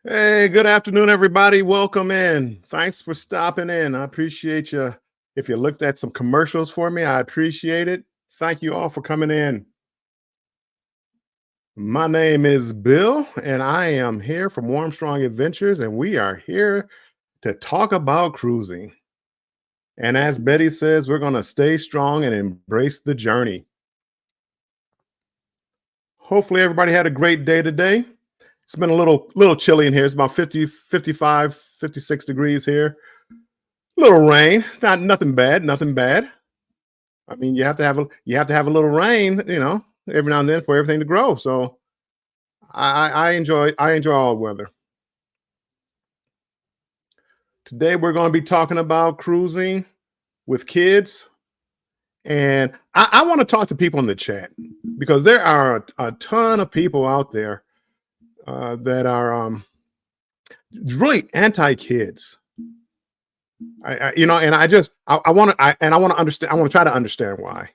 Hey, good afternoon, everybody. Welcome in. Thanks for stopping in. I appreciate you. If you looked at some commercials for me, I appreciate it. Thank you all for coming in. My name is Bill, and I am here from Armstrong Adventures, and we are here to talk about cruising. And as Betty says, we're going to stay strong and embrace the journey. Hopefully, everybody had a great day today. It's been a little chilly in here. It's about 50, 55, 56 degrees here. Little rain, nothing bad, nothing bad. I mean, you have to have a little rain, every now and then for everything to grow. So I enjoy all weather. Today we're going to be talking about cruising with kids. And I want to talk to people in the chat because there are a ton of people out there that are really anti-kids. I want to understand. I want to try to understand why.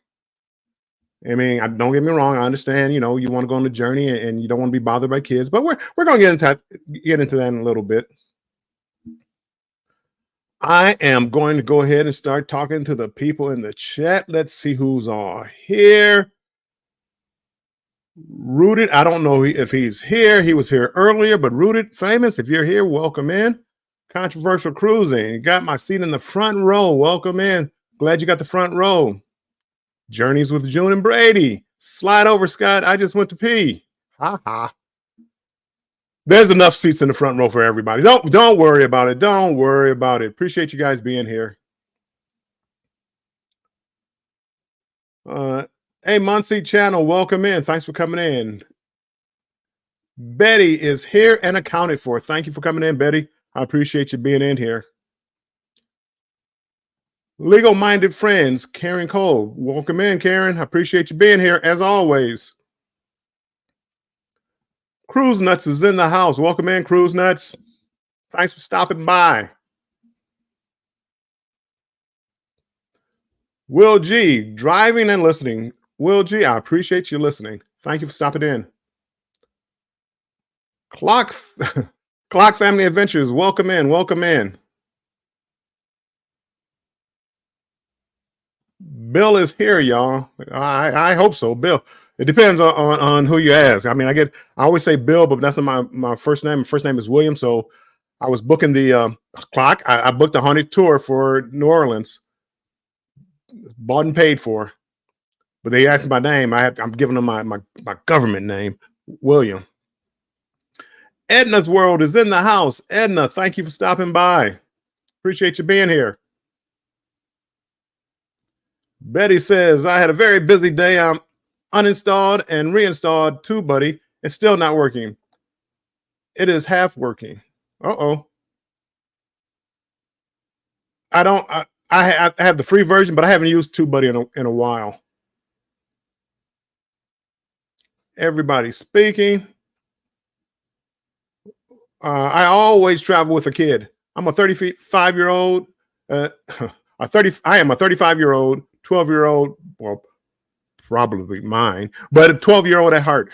I mean, don't get me wrong. I understand. You want to go on the journey and you don't want to be bothered by kids. But we're going to get into that in a little bit. I am going to go ahead and start talking to the people in the chat. Let's see who's all here. Rooted, I don't know if he's here. He was here earlier, but Rooted Famous, if you're here, welcome in. Controversial Cruising, you got my seat in the front row. Welcome in. Glad you got the front row. Journeys with June and Brady. Slide over, Scott. I just went to pee. Ha ha. There's enough seats in the front row for everybody. Don't worry about it. Don't worry about it. Appreciate you guys being here. Hey, Muncie Channel, welcome in. Thanks for coming in. Betty is here and accounted for. Thank you for coming in, Betty. I appreciate you being in here. Legal-minded friends, Karen Cole. Welcome in, Karen. I appreciate you being here, as always. Cruise Nuts is in the house. Welcome in, Cruise Nuts. Thanks for stopping by. Will G, driving and listening. Will G, I appreciate you listening. Thank you for stopping in. Clock Clock Family Adventures, welcome in, welcome in. Bill is here, y'all. I hope so. Bill. It depends on who you ask. I mean, I always say Bill, but that's not my first name. My first name is William. So I was booking the clock. I booked a haunted tour for New Orleans, bought and paid for. But they asked my name. I'm giving them my government name, William. Edna's World is in the house. Edna, thank you for stopping by. Appreciate you being here. Betty says, I had a very busy day. I'm uninstalled and reinstalled TubeBuddy. It's still not working. It is half working. Uh-oh. I have the free version, but I haven't used TubeBuddy in a while. Everybody speaking. I always travel with a kid. I'm a 35-year-old. I am a 35-year-old, 12-year-old, well, probably mine, but a 12-year-old at heart.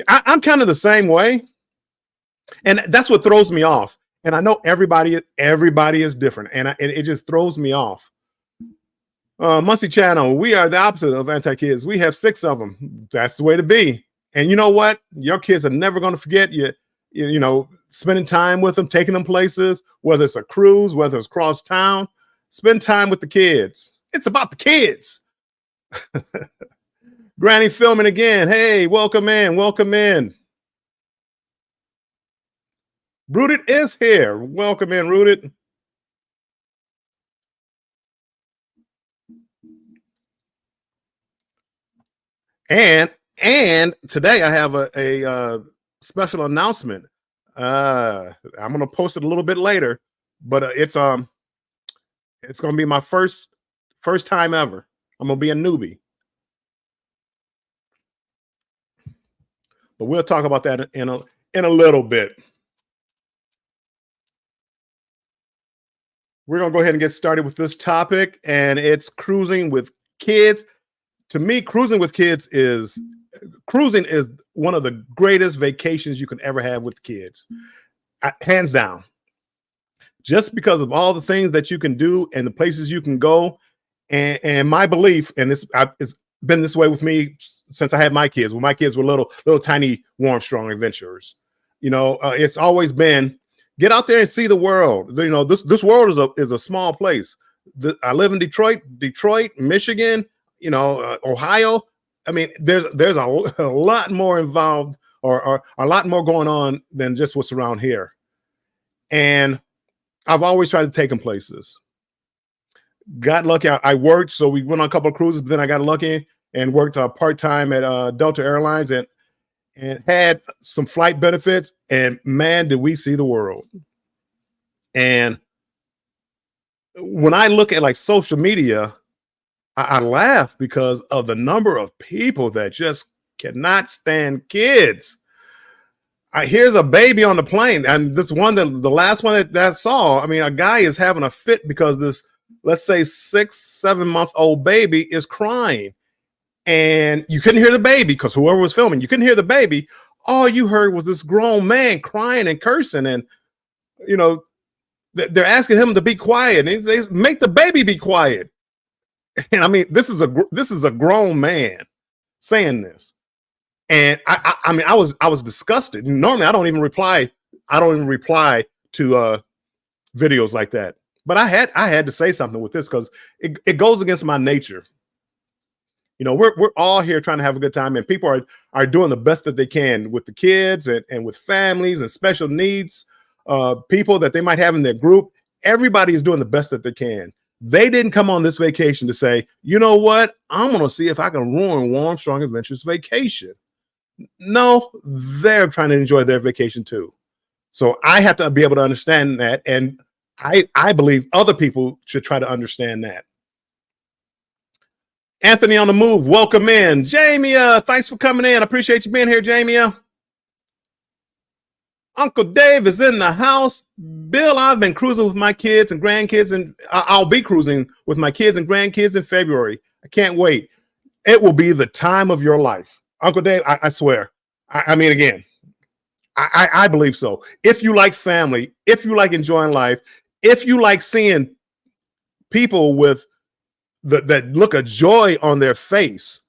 I'm kind of the same way. And that's what throws me off. And I know everybody is different. And it just throws me off. Muncie Channel, we are the opposite of anti-kids. We have 6 of them. That's the way to be. And you know what? Your kids are never going to forget you. You know, spending time with them, taking them places, whether it's a cruise, whether it's cross town, spend time with the kids. It's about the kids. Granny filming again. Hey, welcome in. Welcome in. Rooted is here. Welcome in, Rooted. And today I have a special announcement. I'm gonna post it a little bit later, but it's gonna be my first time ever. I'm gonna be a newbie, but we'll talk about that in a little bit. We're gonna go ahead and get started with this topic, and it's cruising with kids. To me, cruising is one of the greatest vacations you can ever have with kids, hands down. Just because of all the things that you can do and the places you can go, and my belief, and it's been this way with me since I had my kids. When my kids were little tiny, warm, strong adventurers, you know, it's always been get out there and see the world. You know, this world is a small place. I live in Detroit, Michigan. You know, Ohio. I mean, there's a lot more involved or a lot more going on than just what's around here. And I've always tried to take them places. Got lucky. I worked, so we went on a couple of cruises, but then I got lucky and worked part-time at Delta Airlines and had some flight benefits. And man, did we see the world. And when I look at like social media, I laugh because of the number of people that just cannot stand kids. Here's a baby on the plane, and this one, the last one that I saw, I mean, a guy is having a fit because this, let's say 6-7 month old baby is crying, and you couldn't hear the baby because whoever was filming, you couldn't hear the baby. All you heard was this grown man crying and cursing, and you know, they're asking him to be quiet, and they make the baby be quiet. And I mean, this is a grown man saying this, and I mean, I was disgusted. Normally, I don't even reply to videos like that, but I had to say something with this because it goes against my nature. You know, we're all here trying to have a good time, and people are doing the best that they can with the kids and with families and special needs people that they might have in their group. Everybody is doing the best that they can. They didn't come on this vacation to say, you know what, I'm going to see if I can ruin Warm Strong Adventures vacation. No, they're trying to enjoy their vacation too. So I have to be able to understand that. And I believe other people should try to understand that. Anthony on the move, welcome in. Jamia, thanks for coming in. I appreciate you being here, Jamia. Uncle Dave is in the house. Bill, I've been cruising with my kids and grandkids, and I'll be cruising with my kids and grandkids in February. I can't wait. it will be the time of your life. Uncle Dave, I swear. I mean, again, I believe so. If you like family, if you like enjoying life, if you like seeing people with that look of joy on their face,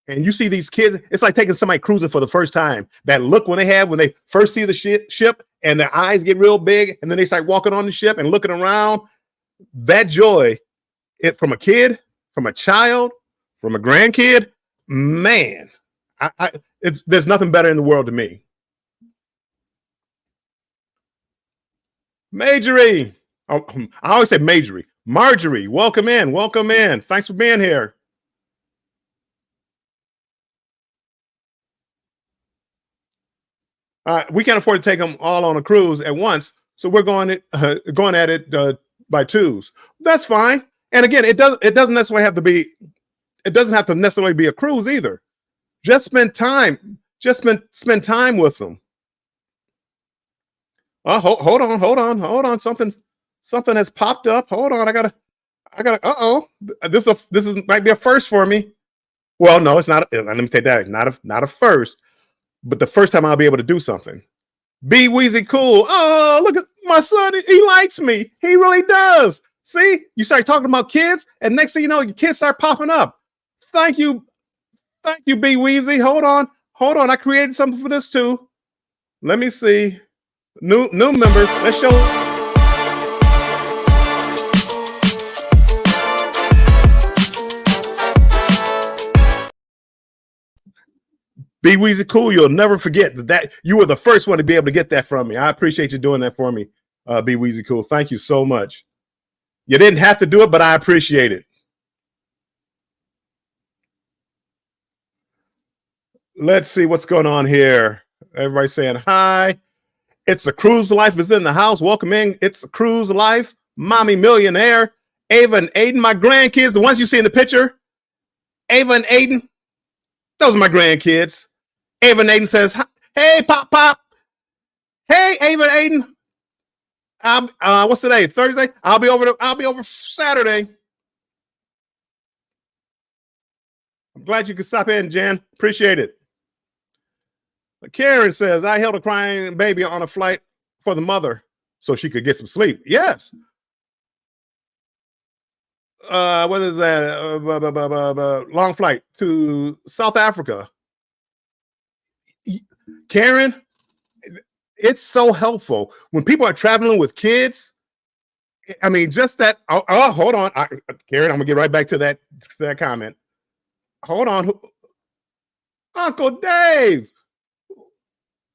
and you see these kids, it's like taking somebody cruising for the first time. That look when they have when they first see the ship and their eyes get real big, and then they start walking on the ship and looking around. That joy, it from a kid, from a child, from a grandkid, man, there's nothing better in the world to me. Majorie, oh, I always say Majorie. Marjorie, welcome in, welcome in. Thanks for being here. We can't afford to take them all on a cruise at once, so we're going at it by twos. That's fine. And again, it doesn't necessarily have to be. It doesn't have to necessarily be a cruise either. Just spend time. Just spend time with them. Hold on. Something has popped up. Hold on. I gotta. Uh-oh. This might be a first for me. Well, no, it's not. Let me take that. Not a first, but the first time I'll be able to do something. Be Weezy cool. Oh, look at my son. He likes me. He really does. See, you start talking about kids, and next thing you know, your kids start popping up. Thank you, Be Weezy. Hold on. I created something for this too. Let me see. New members. Let's show. Be Weezy cool. You'll never forget that you were the first one to be able to get that from me. I appreciate you doing that for me. Be Weezy cool. Thank you so much. You didn't have to do it, but I appreciate it. Let's see what's going on here. Everybody saying hi. It's a Cruise Life is in the house. Welcome in. It's a Cruise Life. Mommy Millionaire. Ava and Aiden, my grandkids, the ones you see in the picture. Ava and Aiden, those are my grandkids. Ava and Aiden says, hey, Pop. Hey, Ava and Aiden. What's today? Thursday? I'll be over Saturday. I'm glad you could stop in, Jan. Appreciate it. Karen says, I held a crying baby on a flight for the mother so she could get some sleep. Yes. What is that? Long flight to South Africa. Karen, it's so helpful when people are traveling with kids. I mean, just that. Oh, hold on, Karen. I'm gonna get right back to that comment. Hold on, Uncle Dave.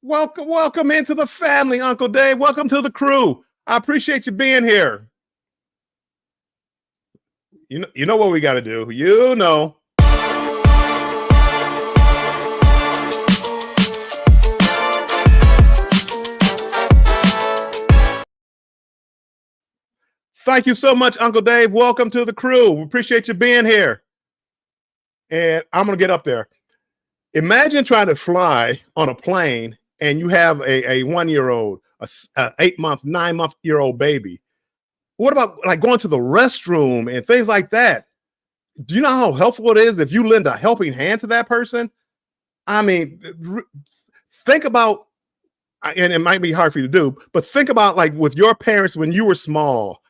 Welcome into the family, Uncle Dave. Welcome to the crew. I appreciate you being here. You know what we got to do. You know. Thank you so much, Uncle Dave. Welcome to the crew. We appreciate you being here. And I'm going to get up there. Imagine trying to fly on a plane and you have a 1-year-old, a 8-month, 9-month-year-old baby. What about like going to the restroom and things like that? Do you know how helpful it is if you lend a helping hand to that person? I mean, think about, and it might be hard for you to do, but think about like with your parents when you were small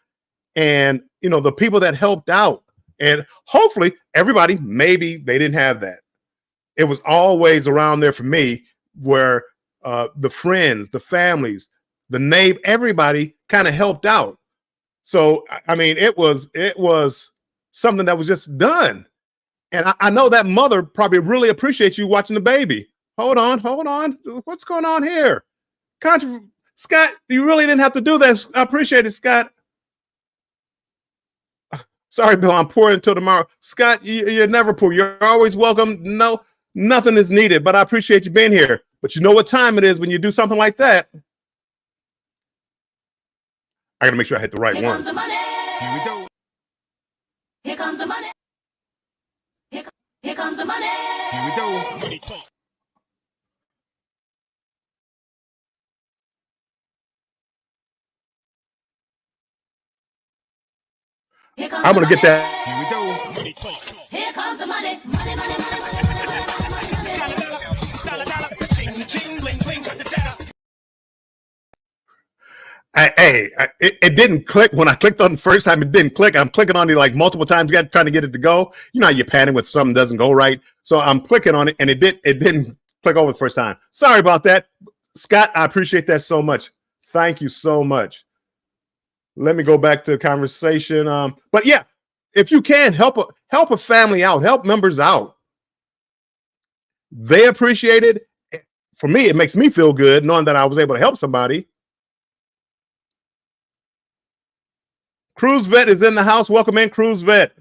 and, you know, the people that helped out. And hopefully everybody, maybe they didn't have that. It was always around there for me where the friends, the families, the neighbor, everybody kind of helped out. So, I mean, it was something that was just done. And I know that mother probably really appreciates you watching the baby. Hold on. What's going on here? Scott, you really didn't have to do that. I appreciate it, Scott. Sorry, Bill, I'm poor until tomorrow. Scott, you're never poor. You're always welcome. No, nothing is needed, but I appreciate you being here. But you know what time it is when you do something like that. I got to make sure I hit the right one. Here comes the money. Here we go. Here comes the money. Here comes the money. Here we go. Money talk. I'm going to get that. Here we go. Money talk. Here comes the money. Money. It didn't click when I clicked on the first time. It didn't click. I'm clicking on it like multiple times, trying to get it to go. You know how you're padding with something doesn't go right. So I'm clicking on it, and it didn't click over the first time. Sorry about that, Scott. I appreciate that so much. Thank you so much. Let me go back to the conversation. But yeah, if you can help a family out, help members out. They appreciate it. For me, it makes me feel good knowing that I was able to help somebody. Cruise Vet is in the house. Welcome in, Cruise Vet.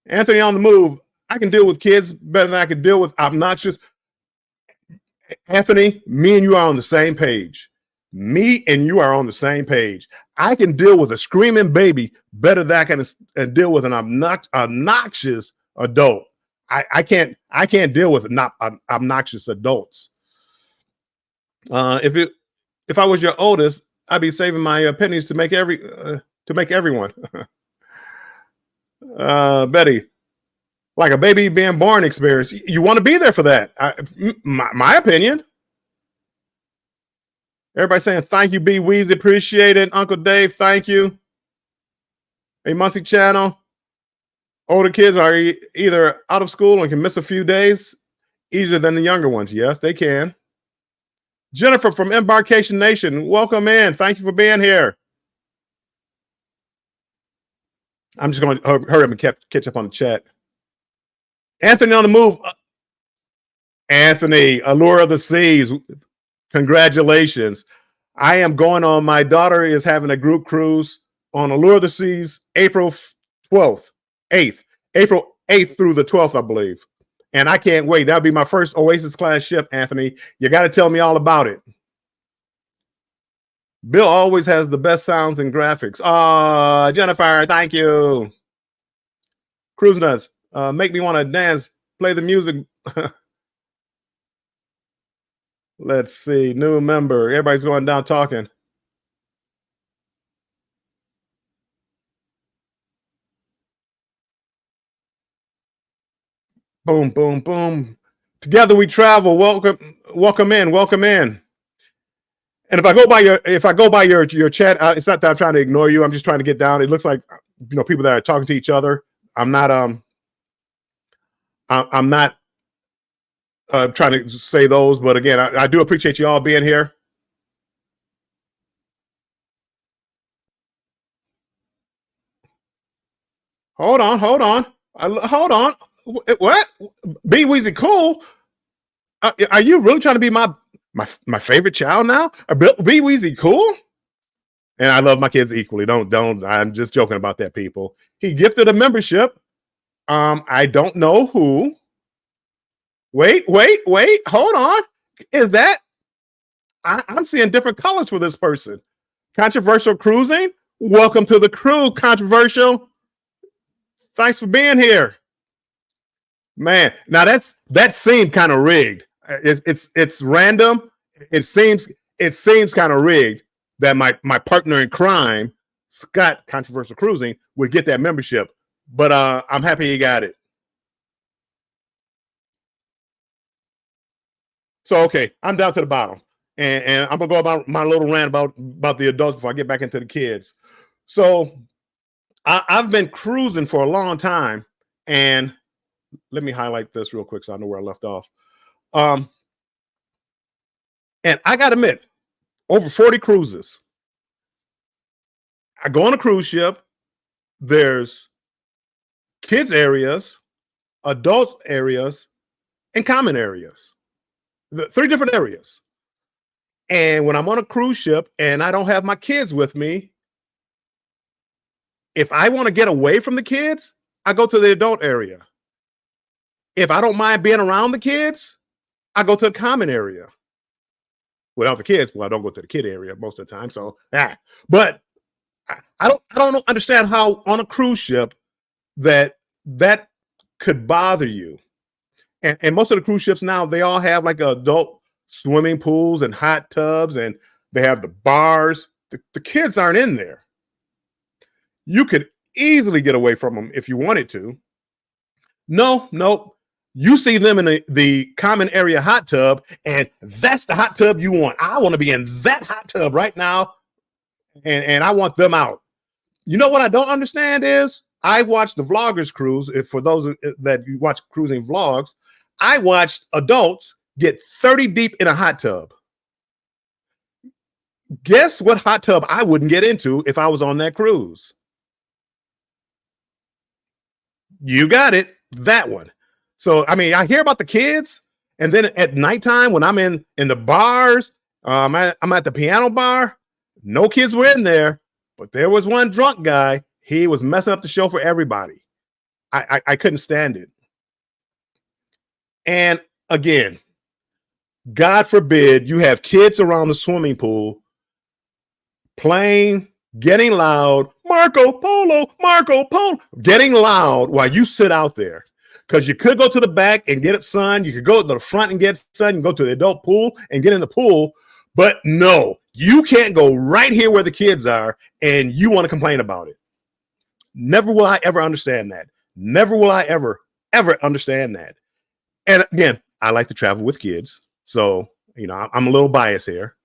Anthony on the move. I can deal with kids better than I can deal with obnoxious. Anthony, me and you are on the same page. Me and you are on the same page. I can deal with a screaming baby better than I can deal with an obnoxious adult. I can't deal with obnoxious adults. If I was your oldest, I'd be saving my pennies to make everyone. Betty, like a baby being born experience. You want to be there for that. My opinion. Everybody saying thank you, B Weezy, appreciate it. Uncle Dave, thank you. Hey, Muncie Channel. Older kids are either out of school and can miss a few days, easier than the younger ones. Yes, they can. Jennifer from Embarkation Nation, welcome in. Thank you for being here. I'm just going to hurry up and catch up on the chat. Anthony on the move. Anthony, Allure of the Seas. Congratulations. I am going on. My daughter is having a group cruise on Allure of the Seas, April 12th, 8th. April 8th through the 12th, I believe. And I can't wait. That'll be my first Oasis class ship, Anthony. You got to tell me all about it. Bill always has the best sounds and graphics. Jennifer, thank you. Cruise Nuts, make me want to dance, play the music. Let's see, new member. Everybody's going down talking. Boom, boom, boom. Together we travel. Welcome in. And if I go by your chat, it's not that I'm trying to ignore you. I'm just trying to get down. It looks like people that are talking to each other. I'm not trying to say those, but again, I do appreciate you all being here. Hold on. What? B Weezy cool? Are you really trying to be my favorite child now? B Weezy cool? And I love my kids equally. Don't. I'm just joking about that, people. He gifted a membership. I don't know who. Wait. Hold on. Is that? I'm seeing different colors for this person. Controversial Cruising. Welcome to the crew, Controversial. Thanks for being here. Man, now that seemed kind of rigged. It's random. It seems kind of rigged that my partner in crime, Scott Controversial Cruising, would get that membership. But I'm happy he got it. So okay, I'm down to the bottom, and I'm gonna go about my little rant about the adults before I get back into the kids. So I've been cruising for a long time, and let me highlight this real quick so I know where I left off. And I gotta admit, over 40 cruises. I go on a cruise ship. There's kids areas, adults areas, and common areas. The 3 different areas. And when I'm on a cruise ship and I don't have my kids with me, if I want to get away from the kids, I go to the adult area. If I don't mind being around the kids, I go to the common area. Without the kids, well, I don't go to the kid area most of the time. So, but I don't understand how on a cruise ship that could bother you. And most of the cruise ships now, they all have like adult swimming pools and hot tubs, and they have the bars. The kids aren't in there. You could easily get away from them if you wanted to. No, You see them in the common area hot tub, and that's the hot tub you want. I want to be in that hot tub right now, and I want them out. You know what I don't understand is I watched the vloggers cruise. If for those that you watch cruising vlogs, I watched adults get 30 deep in a hot tub. Guess what hot tub I wouldn't get into if I was on that cruise? You got it, that one. So, I mean, I hear about the kids, and then at nighttime when I'm in the bars, I'm at the piano bar, no kids were in there, but there was one drunk guy. He was messing up the show for everybody. I couldn't stand it. And again, God forbid you have kids around the swimming pool playing, getting loud, Marco Polo, getting loud while you sit out there. Because you could go to the back and get it sun. You could go to the front and get sun. You can go to the adult pool and get in the pool. But no, you can't go right here where the kids are and you want to complain about it. Never will I ever understand that. Never will I ever understand that. And again, I like to travel with kids. So, you know, I'm a little biased here.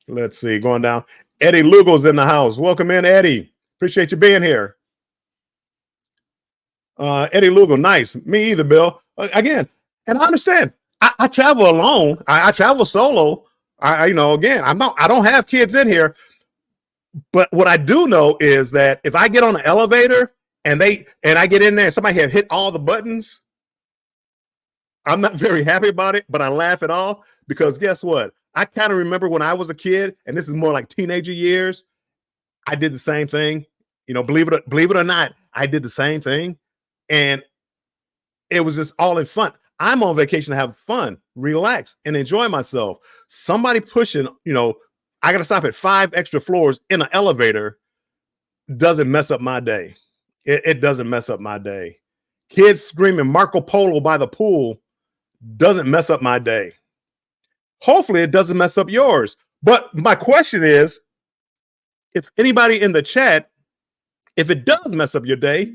Let's see, going down. Eddie Lugo's in the house. Welcome in, Eddie. Appreciate you being here. Eddie Lugo, nice. Me either, Bill. Again, and I understand. I travel alone. I travel solo. You know, again, I don't have kids in here. But what I do know is that if I get on an elevator and I get in there and somebody have hit all the buttons, I'm not very happy about it, but I laugh it off because guess what? I kind of remember when I was a kid, and this is more like teenager years, I did the same thing. You know, believe it or not, I did the same thing. And it was just all in fun. I'm on vacation to have fun, relax, and enjoy myself. Somebody pushing, you know, I got to stop at 5 extra floors in an elevator doesn't mess up my day. It doesn't mess up my day. Kids screaming Marco Polo by the pool doesn't mess up my day. Hopefully it doesn't mess up yours. But my question is, if anybody in the chat, if it does mess up your day,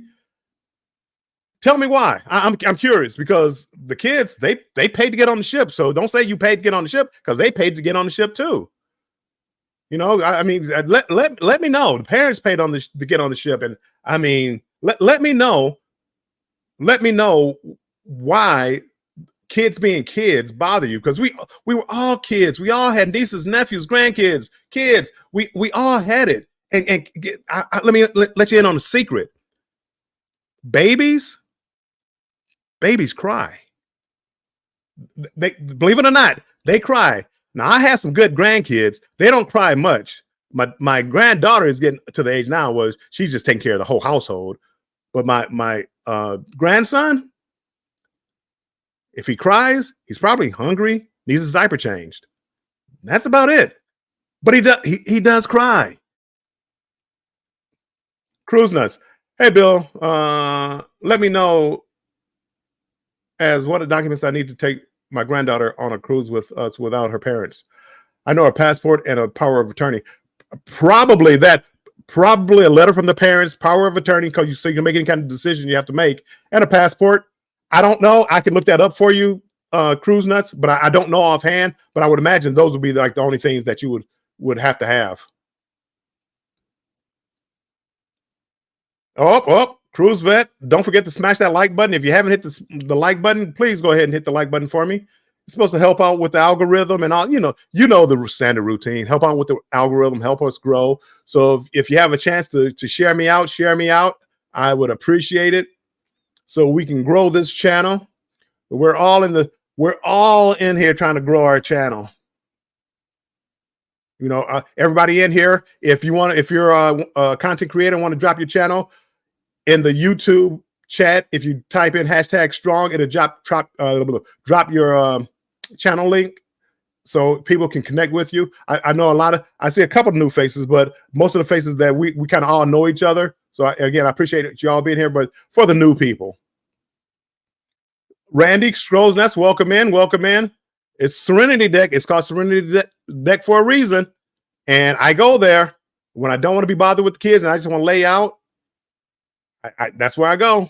tell me why. I'm curious because the kids, they paid to get on the ship. So don't say you paid to get on the ship because they paid to get on the ship too. You know, I mean, let me know. The parents paid to get on the ship. And I mean, let me know why kids being kids bother you, because we were all kids. We all had nieces, nephews, grandkids, kids. We all had it. And let me let you in on a secret. Babies cry. They, believe it or not, they cry. Now I have some good grandkids. They don't cry much. My granddaughter is getting to the age now where she's just taking care of the whole household. But my grandson, if he cries, he's probably hungry, needs his diaper changed. That's about it. But he does cry. Cruise Nuts. Hey, Bill, let me know as what documents I need to take my granddaughter on a cruise with us without her parents. I know a passport and a power of attorney. Probably a letter from the parents, power of attorney, so you can make any kind of decision you have to make, and a passport. I don't know. I can look that up for you, Cruise Nuts, but I don't know offhand. But I would imagine those would be like the only things that you would have to have. Oh, Cruise Vet, don't forget to smash that like button. If you haven't hit the like button, please go ahead and hit the like button for me. It's supposed to help out with the algorithm and all, you know the standard routine. Help out with the algorithm, help us grow. So if you have a chance to share me out, I would appreciate it so we can grow this channel. We're all in here trying to grow our channel. You know, everybody in here, if you're a content creator and want to drop your channel in the YouTube chat, if you type in #strong, it'll drop your channel link so people can connect with you. I know I see a couple of new faces, but most of the faces that we kind of all know each other. So again, I appreciate y'all being here, but for the new people, Randy Scrolls Nest, welcome in. It's Serenity Deck. It's called Serenity Deck for a reason. And I go there when I don't want to be bothered with the kids and I just want to lay out. That's where I go.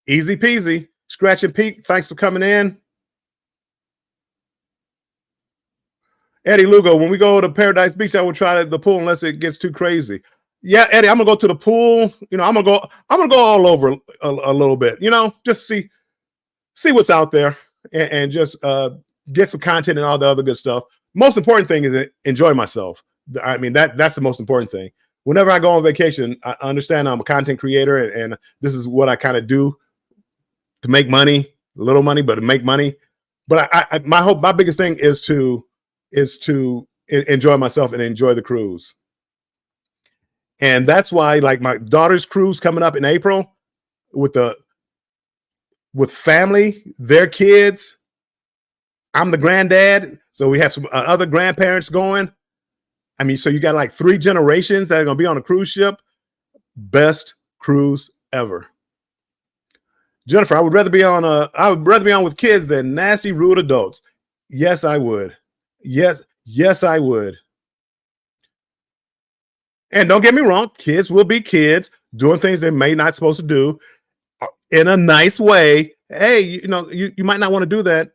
Easy peasy. Scratch and Pete, thanks for coming in. Eddie Lugo, when we go to Paradise Beach, I will try the pool unless it gets too crazy. Yeah, Eddie, I'm gonna go to the pool. You know, I'm gonna go all over a little bit. You know, just see what's out there and just get some content and all the other good stuff. Most important thing is to enjoy myself. I mean, that's the most important thing. Whenever I go on vacation, I understand I'm a content creator and this is what I kind of do to make money, little money, but to make money. But my biggest thing is to enjoy myself and enjoy the cruise. And that's why, like, my daughter's cruise coming up in April with family, their kids. I'm the granddad, so we have some other grandparents going. I mean, so you got like 3 generations that are going to be on a cruise ship. Best cruise ever. Jennifer, I would rather be on with kids than nasty, rude adults. Yes, I would. Yes, I would. And don't get me wrong, kids will be kids doing things they may not supposed to do in a nice way. Hey, you know, you might not want to do that.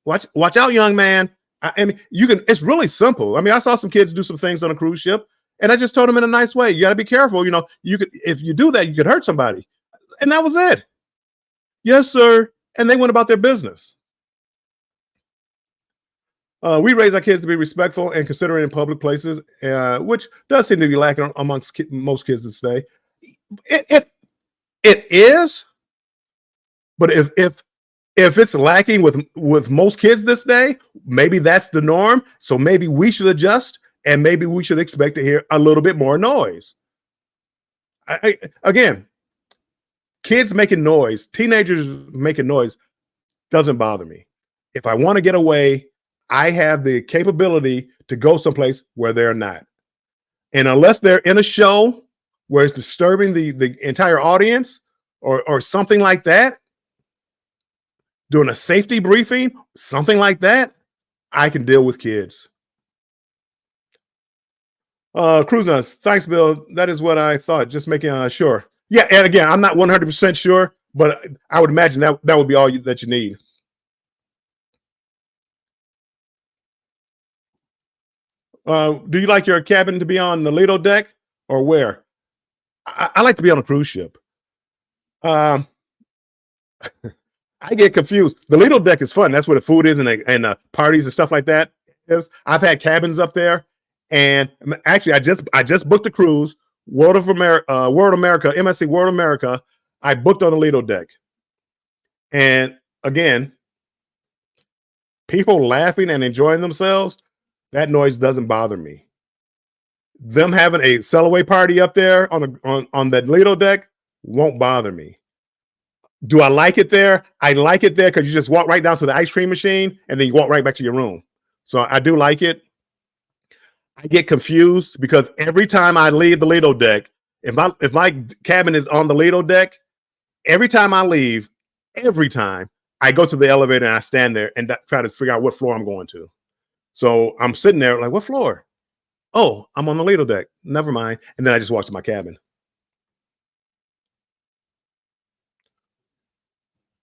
Watch out, young man. I mean, it's really simple. I mean, I saw some kids do some things on a cruise ship, and I just told them in a nice way. You got to be careful. You know, if you do that, you could hurt somebody. And that was it. Yes, sir. And they went about their business. We raise our kids to be respectful and considerate in public places, which does seem to be lacking amongst most kids this day. It is, but if it's lacking with most kids this day, maybe that's the norm. So maybe we should adjust, and maybe we should expect to hear a little bit more noise. Again, kids making noise, teenagers making noise doesn't bother me. If I want to get away, I have the capability to go someplace where they're not. And unless they're in a show where it's disturbing the entire audience or something like that, doing a safety briefing, something like that, I can deal with kids. Cruise Nuts, thanks, Bill. That is what I thought. Just making sure. Yeah, and again, I'm not 100% sure, but I would imagine that would be all that you need. Do you like your cabin to be on the Lido deck or where? I like to be on a cruise ship. I get confused. The Lido deck is fun. That's where the food is and parties and stuff like that is. I've had cabins up there, and actually, I just booked a cruise. World America, MSC World America. I booked on the Lido deck, and again, people laughing and enjoying themselves. That noise doesn't bother me. Them having a sail-away party up there on that Lido deck won't bother me. Do I like it there? I like it there because you just walk right down to the ice cream machine and then you walk right back to your room. So I do like it. I get confused because every time I leave the Lido deck, if my cabin is on the Lido deck, every time I leave, I go to the elevator and I stand there and try to figure out what floor I'm going to. So I'm sitting there like, what floor? Oh, I'm on the Lido deck. Never mind. And then I just walk to my cabin.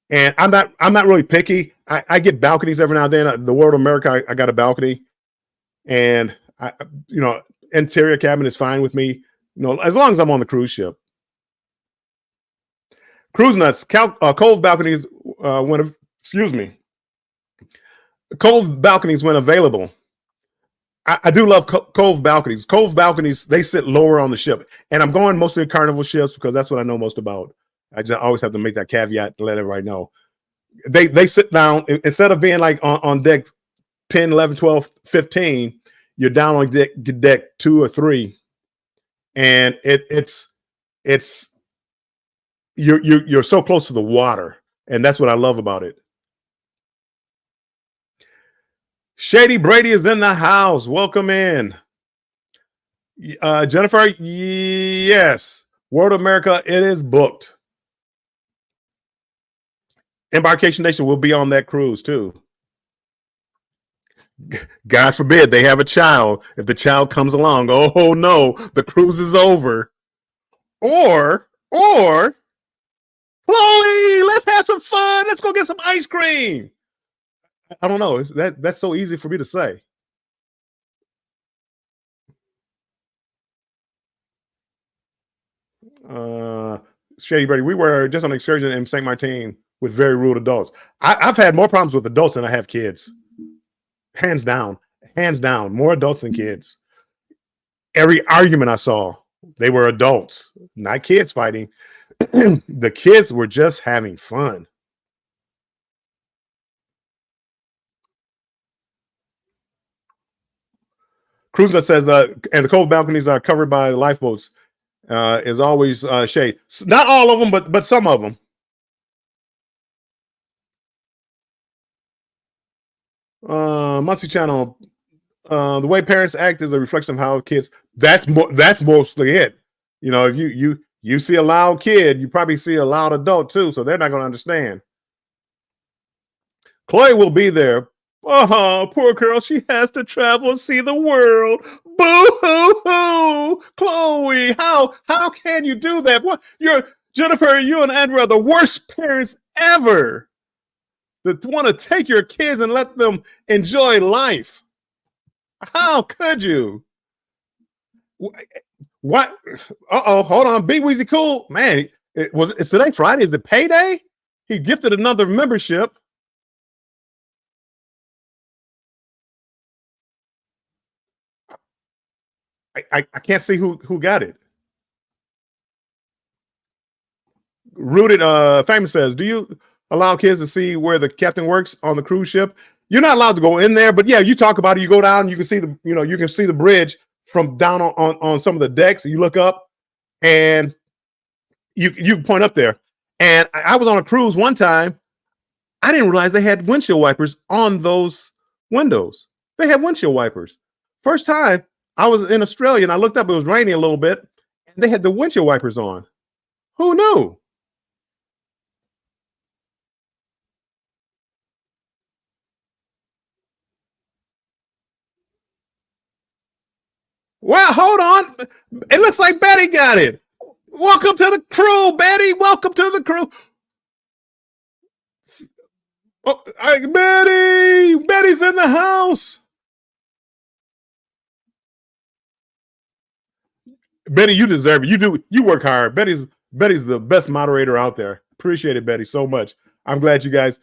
And I'm not really picky. I get balconies every now and then. The World of America, I got a balcony, and interior cabin is fine with me. As long as I'm on the cruise ship. Cruise Nuts, Cove balconies Cove balconies when available. I do love Cove balconies. Cove balconies, they sit lower on the ship, and I'm going mostly to Carnival ships because that's what I know most about. I just always have to make that caveat to let everybody know. They sit down instead of being like on deck 10, 11, 12, 15. You're down on deck 2 or 3, and you're so close to the water, and that's what I love about it. Shady Brady is in the house. Welcome in. Jennifer, yes. World of America, it is booked. Embarkation Nation will be on that cruise too. God forbid they have a child. If the child comes along, oh no, the cruise is over. Or Or, Chloe, let's have some fun. Let's go get some ice cream. I don't know. That's so easy for me to say. Shady Brady, we were just on an excursion in St. Martin with very rude adults. I've had more problems with adults than I have kids. Hands down, more adults than kids. Every argument I saw, they were adults, not kids fighting. The kids were just having fun. Cruiser says, and the cold balconies are covered by lifeboats. Is always shade. Not all of them, but some of them. Muncie Channel. The way parents act is a reflection of how kids. That's mostly it. You know, if you see a loud kid, you probably see a loud adult too, so they're not going to understand. Chloe will be there. Oh, poor girl. She has to travel and see the world. Boo hoo hoo. Chloe, how can you do that? What, you're Jennifer, you and Andrew are the worst parents ever. That want to take your kids and let them enjoy life. How could you? What? Uh-oh, hold on. Big Weezy Cool. Man, it's today Friday? Is it payday? He gifted another membership. I can't see who got it. Rooted Famous says, do you allow kids to see where the captain works on the cruise ship? You're not allowed to go in there, but yeah, you talk about it. You go down, you can see the bridge from down on some of the decks. You look up and you point up there. And I was on a cruise one time. I didn't realize they had windshield wipers on those windows. They had windshield wipers. First time I was in Australia and I looked up, it was raining a little bit, and they had the windshield wipers on. Who knew? Wow, hold on. It looks like Betty got it. Welcome to the crew, Betty. Welcome to the crew. Oh, Betty's in the house. Betty, you deserve it. You work hard. Betty's the best moderator out there. Appreciate it, Betty, so much. I'm glad you guys.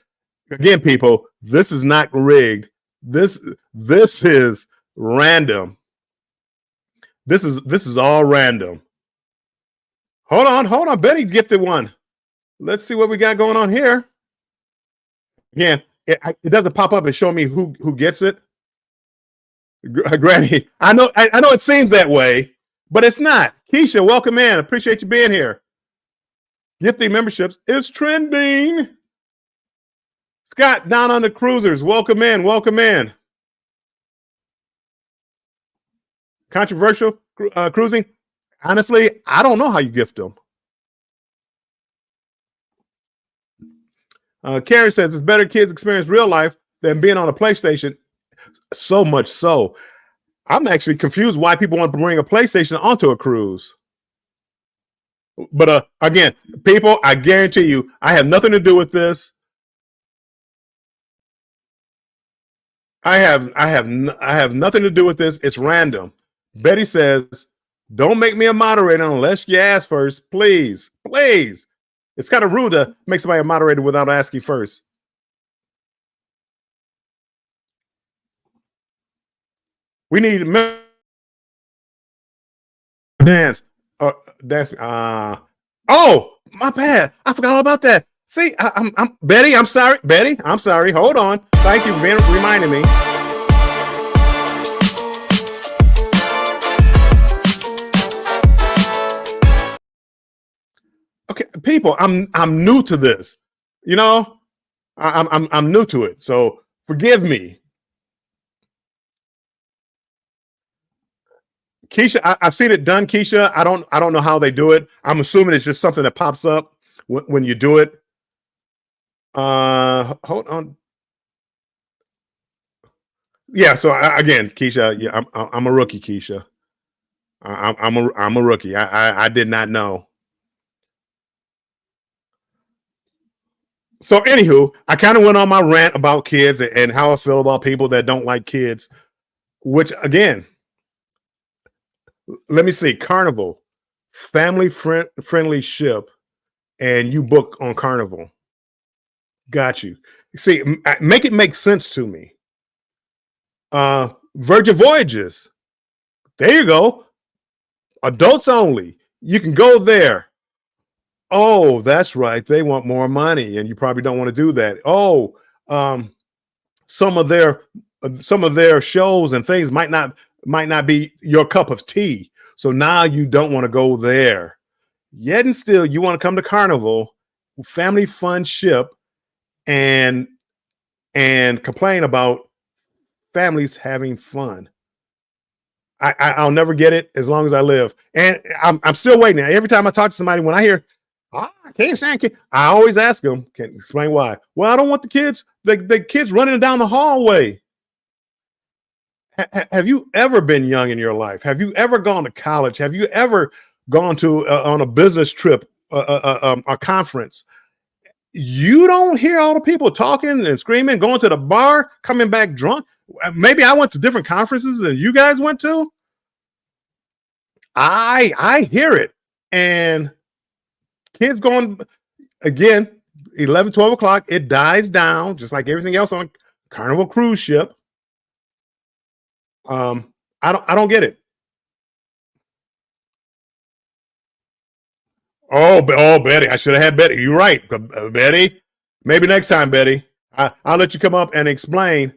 Again, people, this is not rigged. This is random. This is all random. Hold on. Betty gifted one. Let's see what we got going on here. Again, it doesn't pop up and show me who gets it. Granny, I know it seems that way, but it's not. Keisha, welcome in. Appreciate you being here. Gifting memberships is trending. Scott, down on the cruisers, welcome in. Controversial cruising. Honestly, I don't know how you gift them. Carrie says it's better kids experience real life than being on a PlayStation. So much so. I'm actually confused why people want to bring a PlayStation onto a cruise. But again, people, I guarantee you, I have nothing to do with this. I have nothing to do with this. It's random. Betty says, "Don't make me a moderator unless you ask first, please, please." It's kind of rude to make somebody a moderator without asking first. We need dance. Dance. Oh, my bad. I forgot all about that. See, I'm Betty. I'm sorry, Betty. I'm sorry. Hold on. Thank you for reminding me. Okay, people, I'm new to this. You know, I'm new to it. So forgive me. Keisha, I've seen it done, Keisha. I don't know how they do it. I'm assuming it's just something that pops up when you do it. Hold on. Yeah. So again, Keisha, yeah, I'm a rookie, Keisha. I'm a rookie. I did not know. So anywho, I kind of went on my rant about kids and how I feel about people that don't like kids, which again, let me see, Carnival, friendly ship, and you book on Carnival. Got you. See, make it make sense to me. Virgin Voyages. There you go. Adults only. You can go there. Oh, that's right. They want more money, and you probably don't want to do that. Oh, um, some of their shows and things might not be your cup of tea. So now you don't want to go there. Yet and still, you want to come to Carnival, family fun ship, and complain about families having fun. I'll never get it as long as I live, and I'm still waiting. Every time I talk to somebody, when I hear, I can't stand kids, I always ask them, can explain why. Well, I don't want the kids running down the hallway. Have you ever been young in your life? Have you ever gone to college? Have you ever gone to on a business trip, a conference? You don't hear all the people talking and screaming, going to the bar, coming back drunk. Maybe I went to different conferences than you guys went to. I hear it. And kids going again, 11, 12 o'clock, it dies down just like everything else on Carnival cruise ship. I don't get it. Oh, Betty, I should have had Betty. You're right, Betty. Maybe next time, Betty. I'll let you come up and explain.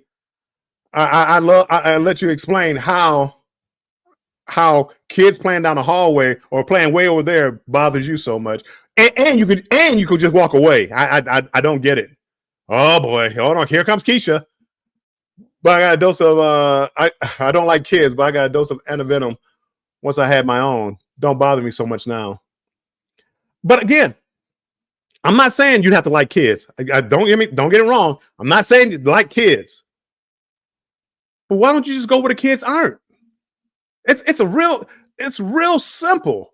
I let you explain how kids playing down the hallway or playing way over there bothers you so much, and you could just walk away. I don't get it. Oh boy, hold on. Here comes Keisha. But I got a dose of I don't like kids, but I got a dose of antivenom once I had my own. Don't bother me so much now. But again, I'm not saying you'd have to like kids. Don't get it wrong. I'm not saying you like kids. But why don't you just go where the kids aren't? It's real simple.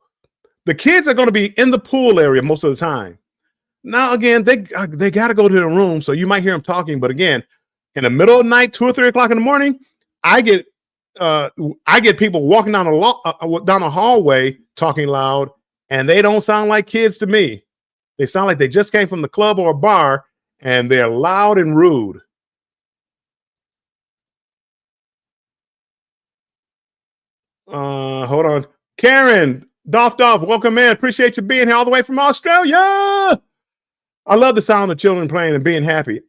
The kids are going to be in the pool area most of the time. Now again, they got to go to the room, so you might hear them talking. But again, in the middle of the night, 2 or 3 o'clock in the morning, I get people walking down the hallway talking loud, and they don't sound like kids to me. They sound like they just came from the club or a bar, and they're loud and rude. Hold on. Karen, Dolph, welcome in. Appreciate you being here all the way from Australia. I love the sound of children playing and being happy.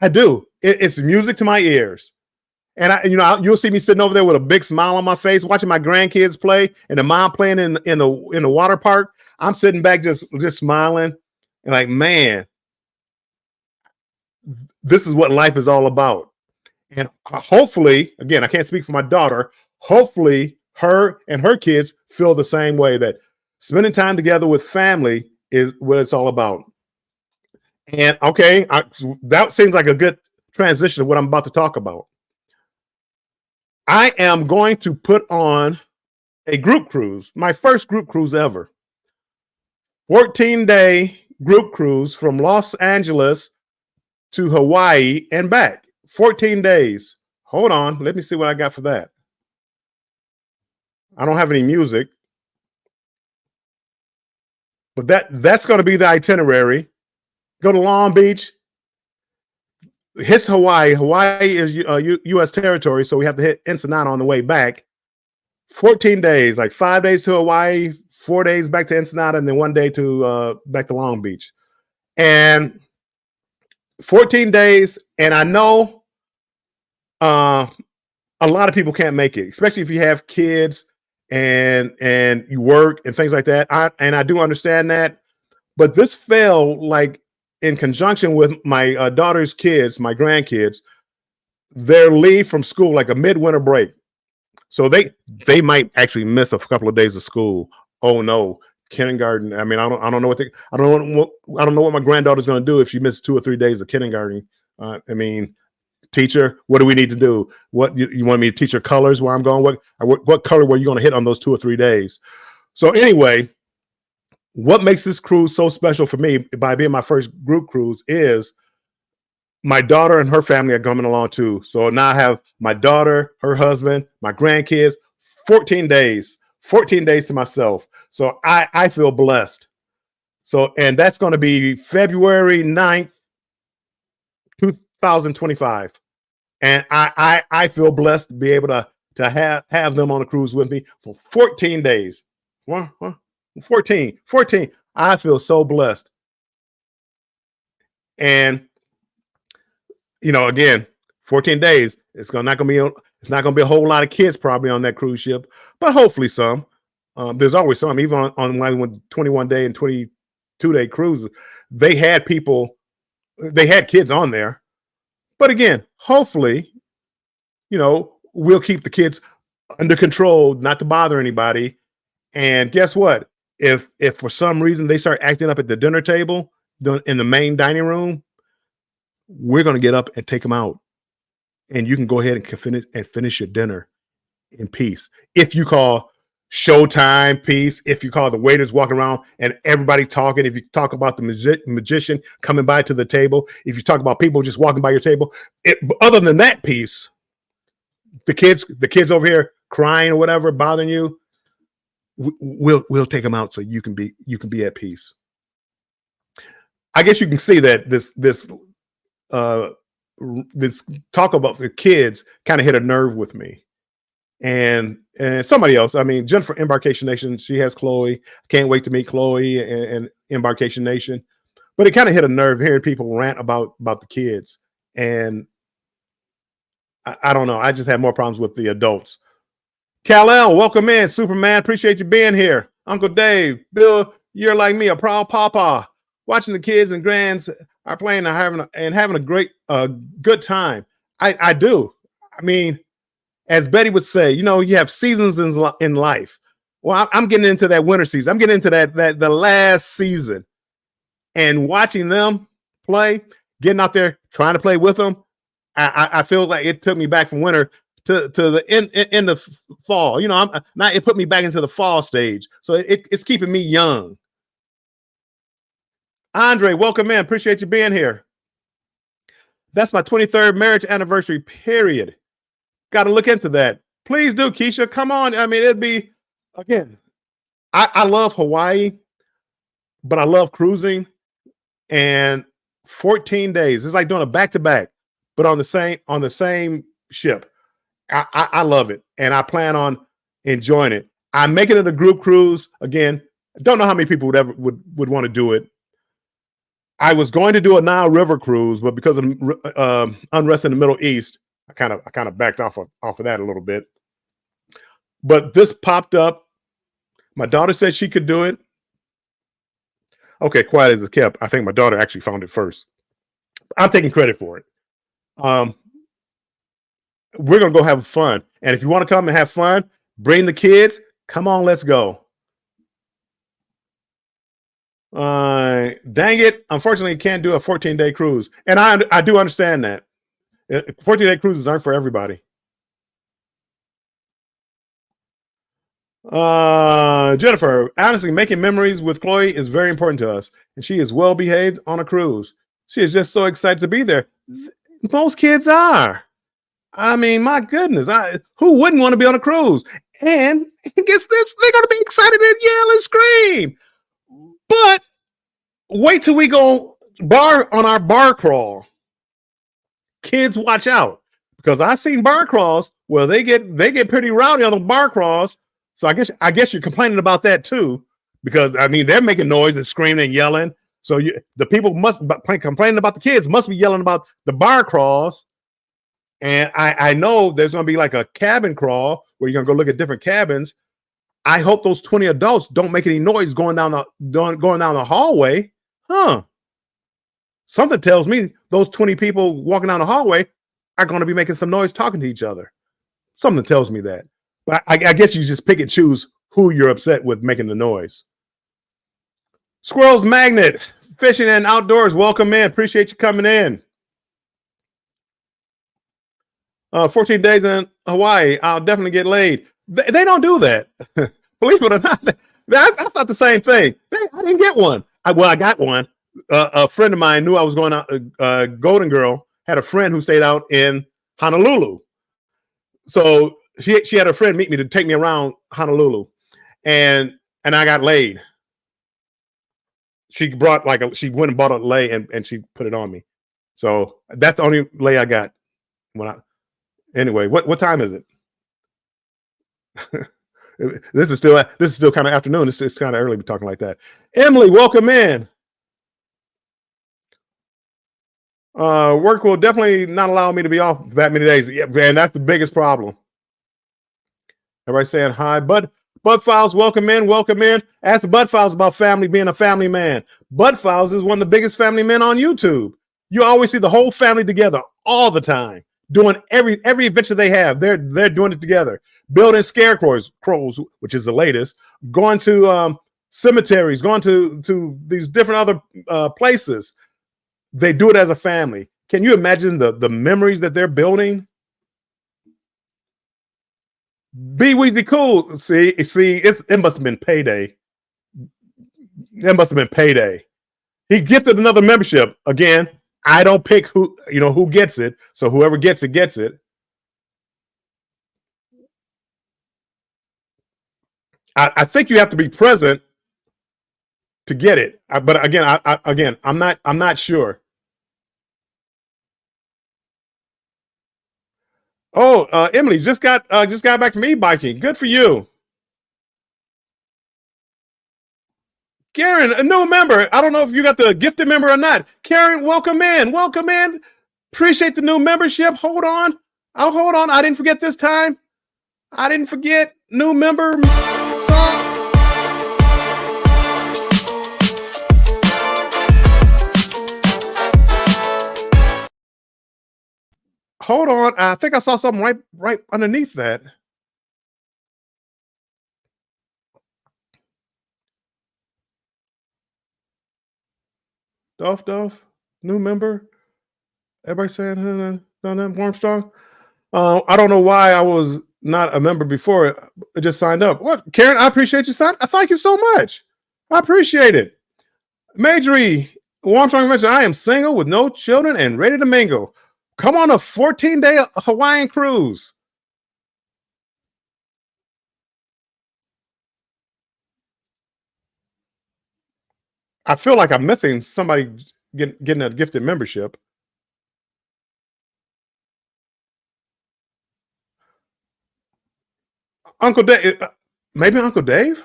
I do. It's music to my ears. And you'll see me sitting over there with a big smile on my face, watching my grandkids play, and the mom playing in the water park. I'm sitting back just smiling, and like, man, this is what life is all about. And hopefully, again, I can't speak for my daughter. Hopefully, her and her kids feel the same way, that spending time together with family is what it's all about. And okay, that seems like a good transition to what I'm about to talk about. I am going to put on a group cruise, my first group cruise ever. 14-day group cruise from Los Angeles to Hawaii and back. 14 days. Hold on. Let me see what I got for that. I don't have any music. But that's going to be the itinerary. Go to Long Beach. Hits Hawaii. Hawaii is U.S. territory, so we have to hit Ensenada on the way back. 14 days, like 5 days to Hawaii, 4 days back to Ensenada, and then 1 day to back to Long Beach. And 14 days, and I know a lot of people can't make it, especially if you have kids and you work and things like that. I do understand that, but this fell like in conjunction with my daughter's kids, my grandkids, their leave from school, like a midwinter break. So they might actually miss a couple of days of school. Oh no, kindergarten. I mean, I don't know what my granddaughter's going to do if she misses 2 or 3 days of kindergarten. I mean, teacher, what do we need to do? What you want me to teach her colors where I'm going? What color were you going to hit on those 2 or 3 days? So anyway, what makes this cruise so special for me by being my first group cruise is my daughter and her family are coming along too. So now I have my daughter, her husband, my grandkids, 14 days, 14 days to myself. So I feel blessed. So, and that's going to be February 9th, 2025. And I feel blessed to be able to have them on a cruise with me for 14 days. 14. I feel so blessed. And again, 14 days. It's not going to be a whole lot of kids probably on that cruise ship, but hopefully some. There's always some. Even on when I went 21 day and 22-day cruises, they had kids on there. But again, hopefully, we'll keep the kids under control, not to bother anybody. And guess what? If for some reason they start acting up at the dinner table in the main dining room, we're going to get up and take them out. And you can go ahead and finish your dinner in peace. If you call showtime peace, if you call the waiters walking around and everybody talking, if you talk about the magician coming by to the table, if you talk about people just walking by your table, other than that piece, the kids over here crying or whatever, bothering you, we'll take them out so you can be at peace. I guess you can see that this talk about the kids kind of hit a nerve with me. And somebody else, I mean, Jennifer, Embarkation Nation, she has Chloe. Can't wait to meet Chloe and Embarkation Nation. But it kind of hit a nerve hearing people rant about the kids. And I don't know. I just have more problems with the adults. Kal-El, welcome in. Superman, appreciate you being here. Uncle Dave, Bill, you're like me, a proud papa. Watching the kids and grands are playing and having a great, good time. I do. I mean, as Betty would say, you have seasons in life. Well, I'm getting into that winter season. I'm getting into the last season, and watching them play, getting out there, trying to play with them. I feel like it took me back from winter to the end of fall. It put me back into the fall stage. So it's keeping me young. Andre, welcome in. Appreciate you being here. That's my 23rd marriage anniversary, period. Got to look into that. Please do, Keisha. Come on. I mean, it'd be, again, I love Hawaii, but I love cruising. And 14 days, it's like doing a back-to-back, but on the same ship. I love it. And I plan on enjoying it. I'm making it a group cruise. Again, don't know how many people would want to do it. I was going to do a Nile River cruise, but because of unrest in the Middle East, I kind of backed off of that a little bit. But this popped up. My daughter said she could do it. Okay, quiet as it kept. I think my daughter actually found it first. I'm taking credit for it. We're gonna go have fun, and if you want to come and have fun, bring the kids. Come on, let's go. Dang it! Unfortunately, can't do a 14-day cruise, and I do understand that 14-day cruises aren't for everybody. Jennifer, honestly, making memories with Chloe is very important to us, and she is well behaved on a cruise. She is just so excited to be there. Most kids are. I mean, my goodness, who wouldn't want to be on a cruise? And guess this, they're going to be excited and yell and scream. But wait till we go on our bar crawl. Kids, watch out, because I've seen bar crawls where they get pretty rowdy on the bar crawls. So I guess you're complaining about that too, because I mean they're making noise and screaming and yelling. So the people complaining about the kids must be yelling about the bar crawls. And I know there's going to be like a cabin crawl where you're going to go look at different cabins. I hope those 20 adults don't make any noise going down the hallway. Huh? Something tells me those 20 people walking down the hallway are going to be making some noise talking to each other. Something tells me that. But I guess you just pick and choose who you're upset with making the noise. Squirrels Magnet, fishing and outdoors, welcome in. Appreciate you coming in. 14 days in Hawaii, I'll definitely get laid. They don't do that. Believe it or not, I thought the same thing. I didn't get one. I got one. A friend of mine knew I was going out. Golden Girl had a friend who stayed out in Honolulu. So she had a friend meet me to take me around Honolulu, and I got laid. She brought she went and bought a lei and she put it on me. So that's the only lei I got. Anyway, what time is it? This is still kind of afternoon. It's kind of early to be talking like that. Emily, welcome in. Work will definitely not allow me to be off that many days. Yeah, man, that's the biggest problem. Everybody saying hi. Bud Files, welcome in, welcome in. Ask Bud Files about family, being a family man. Bud Files is one of the biggest family men on YouTube. You always see the whole family together all the time, doing every adventure they have. They're doing it together, building scarecrows, which is the latest, going to cemeteries, going to these different other places. They do it as a family. Can you imagine the memories that they're building? Be Weezy Cool. See, it must have been payday. It must have been payday. He gifted another membership. Again, I don't pick who gets it. So whoever gets it, gets it. I think you have to be present to get it. But again, I'm not sure. Oh, Emily just got back from e-biking. Good for you. Karen, a new member. I don't know if you got the gifted member or not. Karen, welcome in. Welcome in. Appreciate the new membership. Hold on. I'll hold on. I didn't forget this time. I didn't forget. New member. Hold on. I think I saw something right underneath that. Duff, new member. Everybody saying Armstrong. I don't know why I was not a member before. I just signed up. What, Karen? I appreciate you signing. I thank you so much. I appreciate it. Majorie Armstrong mentioned, I am single with no children and ready to mingle. Come on a 14-day Hawaiian cruise. I feel like I'm missing somebody getting a gifted membership. Uncle Dave, maybe Uncle Dave?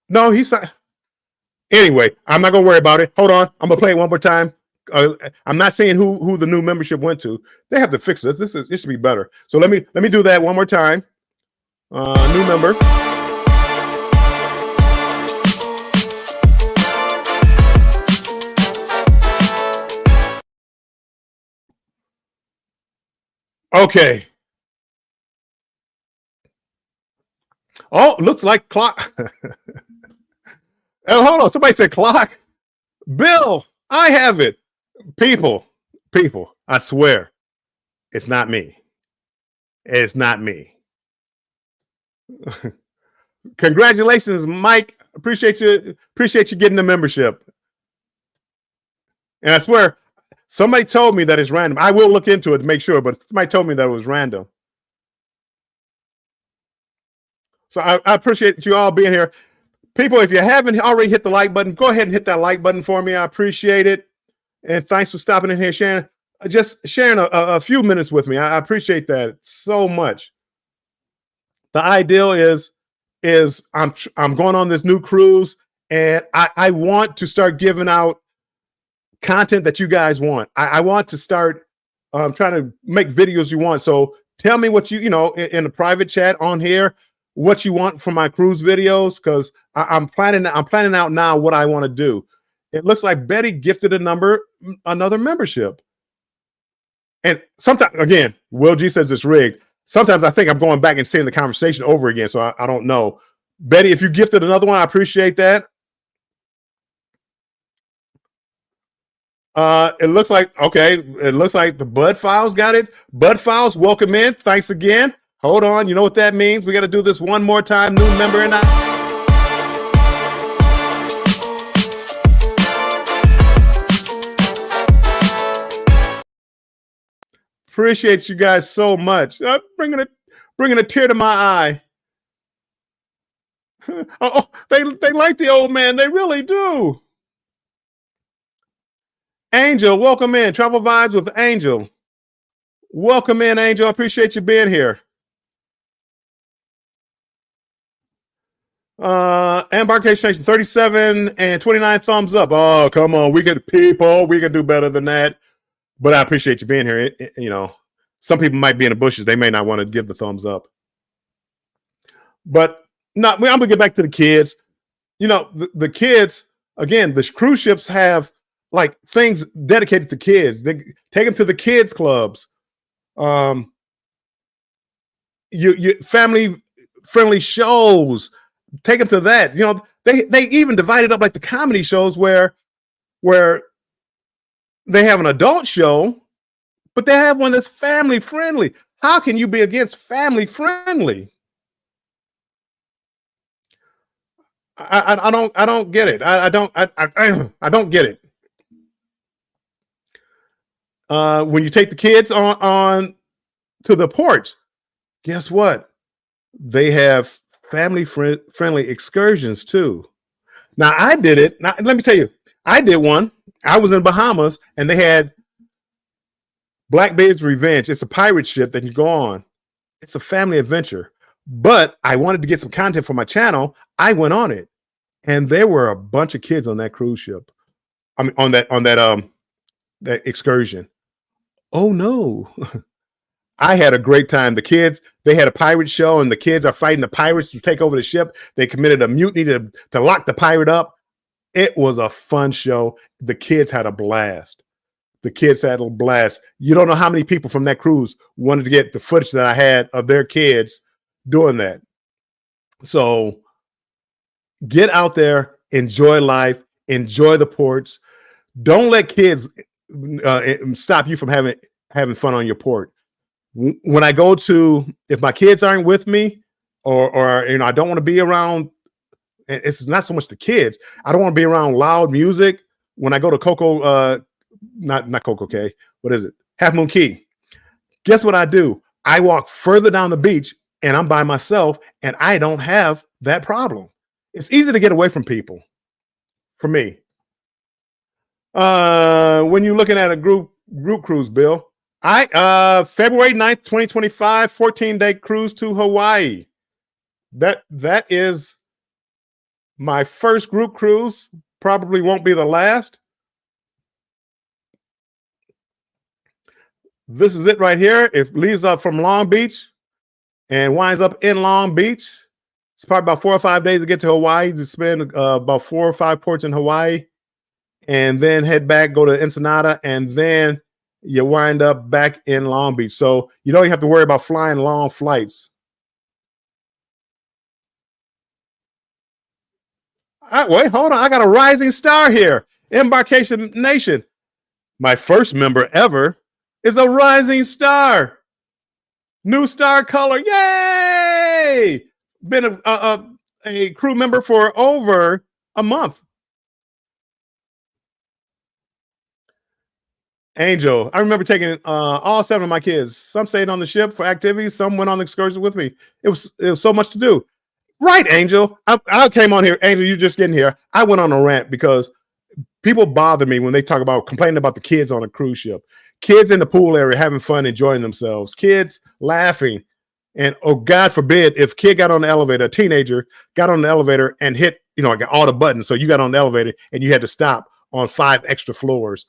No, he's not. Anyway, I'm not gonna worry about it. Hold on, I'm gonna play it one more time. I'm not saying who the new membership went to. They have to fix this. This should be better. So let me do that one more time. New member. Okay. Oh, looks like clock. Oh, hold on. Somebody said clock. Bill, I have it. People, I swear, it's not me. It's not me. Congratulations, Mike. Appreciate you getting the membership. And I swear, somebody told me that it's random. I will look into it to make sure, but somebody told me that it was random. So I appreciate you all being here. People, if you haven't already hit the like button, go ahead and hit that like button for me. I appreciate it. And thanks for stopping in here, just sharing a few minutes with me. I appreciate that so much. The ideal is I'm going on this new cruise, and I want to start giving out content that you guys want. I want to start trying to make videos you want. So tell me what you know in the private chat on here, what you want from my cruise videos, because I'm planning out now what I want to do. It looks like Betty gifted another membership. And sometimes, again, Will G says it's rigged. Sometimes I think I'm going back and seeing the conversation over again, so I don't know. Betty, if you gifted another one, I appreciate that. It looks like the Bud Files got it. Bud Files, welcome in. Thanks again. Hold on. You know what that means? We got to do this one more time. New member and I. Appreciate you guys so much. Bringing a tear to my eye. Oh, they like the old man. They really do. Angel, welcome in. Travel Vibes with Angel. Welcome in, Angel. I appreciate you being here. Embarkation Nation 37 and 29 thumbs up. Oh, come on. We can do better than that. But I appreciate you being here. Some people might be in the bushes. They may not want to give the thumbs up. But I'm gonna get back to the kids. The kids, again, the cruise ships have like things dedicated to kids. They take them to the kids clubs. You family friendly shows. Take them to that. They even divided up like the comedy shows where they have an adult show, but they have one that's family friendly. How can you be against family friendly? I don't get it. I don't get it. When you take the kids on to the porch, guess what? They have family friendly excursions too. Now I did it. Now let me tell you, I did one. I was in Bahamas and they had Blackbeard's Revenge. It's a pirate ship that you go on. It's a family adventure. But I wanted to get some content for my channel. I went on it, and there were a bunch of kids on that cruise ship. I mean, on that excursion. Oh no. I had a great time. The kids, they had a pirate show, and the kids are fighting the pirates to take over the ship. They committed a mutiny to lock the pirate up. It was a fun show. The kids had a blast. You don't know how many people from that cruise wanted to get the footage that I had of their kids doing that. So get out there, enjoy life, enjoy the ports. Don't let kids stop you from having fun on your port. When I go if my kids aren't with me, or I don't want to be around. It's not so much the kids. I don't want to be around loud music. When I go to Coco, not Coco Cay. What is it? Half Moon Cay. Guess what I do? I walk further down the beach, and I'm by myself, and I don't have that problem. It's easy to get away from people. For me, when you're looking at a group cruise, Bill, February 9th, 2025, 14-day cruise to Hawaii. That is my first group cruise. Probably won't be the last. This is it right here. It leaves up from Long Beach and winds up in Long Beach. It's probably about 4 or 5 days to get to Hawaii, to spend about 4 or 5 ports in Hawaii, and then head back, go to Ensenada, and then you wind up back in Long Beach. So you don't even have to worry about flying long flights. Wait, hold on. I got a rising star here. Embarkation Nation. My first member ever is a rising star. New star color. Yay! Been a crew member for over a month. Angel, I remember taking all 7 of my kids. Some stayed on the ship for activities. Some went on the excursion with me. It was so much to do. Right, Angel. I came on here. Angel, you just getting here. I went on a rant because people bother me when they talk about complaining about the kids on a cruise ship. Kids in the pool area having fun, enjoying themselves. Kids laughing. And oh, God forbid, if a kid got on the elevator, a teenager got on the elevator and hit, all the buttons. So you got on the elevator and you had to stop on 5 extra floors.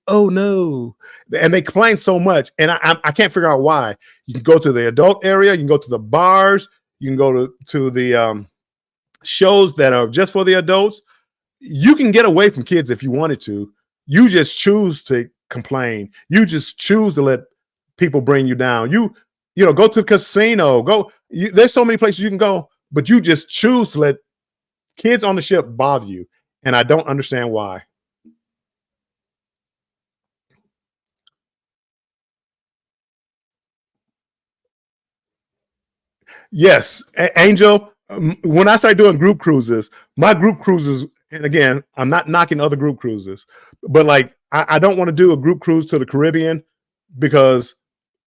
Oh no. And they complain so much. And I can't figure out why. You can go to the adult area. You can go to the bars. You can go to the shows that are just for the adults. You can get away from kids if you wanted to. You just choose to complain. You just choose to let people bring you down. You go to the casino. There's so many places you can go, but you just choose to let kids on the ship bother you. And I don't understand why. Yes, Angel. When I started doing group cruises, my group cruises, and again, I'm not knocking other group cruises, but like I don't want to do a group cruise to the Caribbean because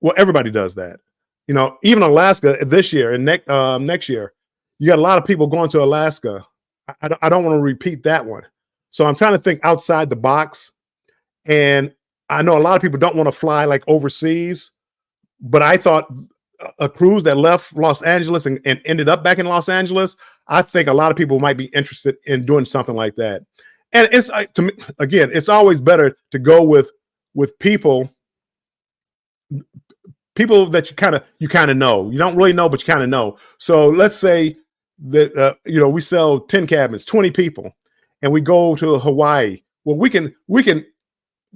Well, everybody does that. You know, even Alaska this year and next year, you got a lot of people going to Alaska. I don't want to repeat that one. So I'm trying to think outside the box. And I know a lot of people don't want to fly like overseas, but I thought a cruise that left Los Angeles and ended up back in Los Angeles, I think a lot of people might be interested in doing something like that. And it's to me, again, it's always better to go with people that you kind of know. You don't really know, but you kind of know. So let's say that we sell 10 cabins, 20 people, and we go to Hawaii. Well, we can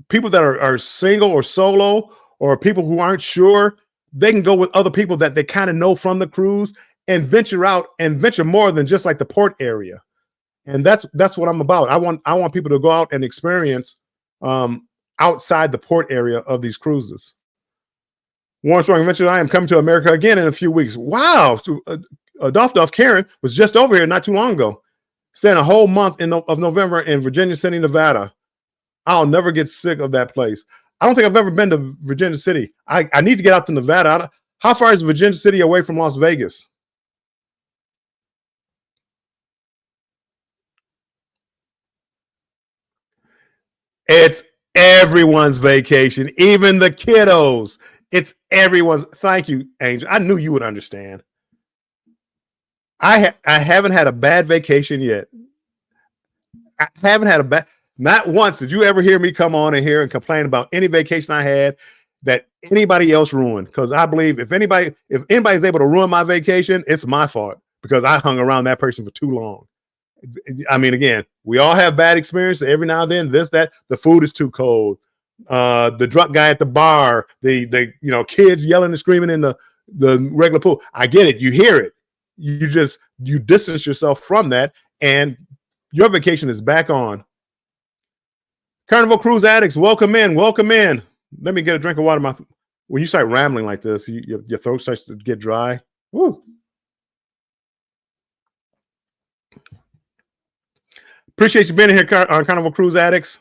people that are single or solo or people who aren't sure, they can go with other people that they kind of know from the cruise and venture out and venture more than just like the port area. And that's what I'm about. I want people to go out and experience outside the port area of these cruises. Warren Strong Adventure, I am coming to America again in a few weeks. Wow. Duff Karen was just over here not too long ago. Staying a whole month of November in Virginia City, Nevada. I'll never get sick of that place. I don't think I've ever been to Virginia City. I need to get out to Nevada. How far is Virginia City away from Las Vegas? It's everyone's vacation, even the kiddos. It's everyone's. Thank you, Angel. I knew you would understand. I haven't had a bad vacation yet. I haven't had a bad. Not once did you ever hear me come on in here and complain about any vacation I had that anybody else ruined. Because I believe if anybody's able to ruin my vacation, it's my fault because I hung around that person for too long. I mean, again, we all have bad experiences every now and then. The food is too cold. The drunk guy at the bar, the kids yelling and screaming in the regular pool. I get it. You hear it. You distance yourself from that, and your vacation is back on. Carnival Cruise addicts, welcome in. Welcome in. Let me get a drink of water. When you start rambling like this, your throat starts to get dry. Woo. Appreciate you being here, Carnival Cruise addicts.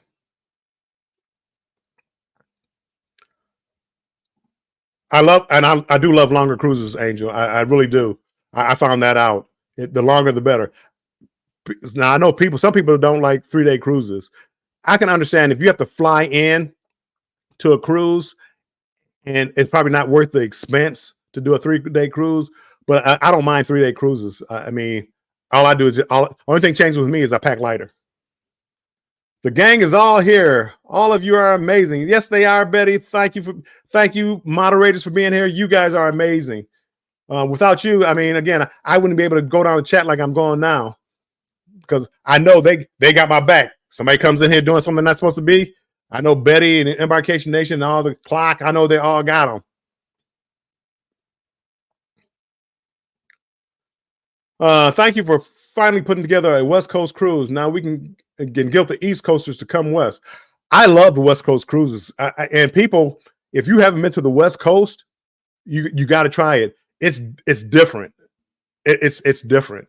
I do love longer cruises, Angel. I really do. I found that out. The longer, the better. Now I know some people don't like 3-day cruises. I can understand if you have to fly in to a cruise, and it's probably not worth the expense to do a 3-day cruise. But I don't mind 3-day cruises. I mean, all I do is only thing changes with me is I pack lighter. The gang is all here. All of you are amazing. Yes, they are, Betty. Thank you, moderators, for being here. You guys are amazing. Without you, I mean, again, I wouldn't be able to go down the chat like I'm going now because I know they got my back. Somebody comes in here doing something not supposed to be. I know Betty and the Embarkation Nation and all the clock. I know they all got them. Thank you for finally putting together a West Coast cruise. Now we can guilt the East Coasters to come west. I love the West Coast cruises. And people, if you haven't been to the West Coast, you got to try it. It's different. It's different.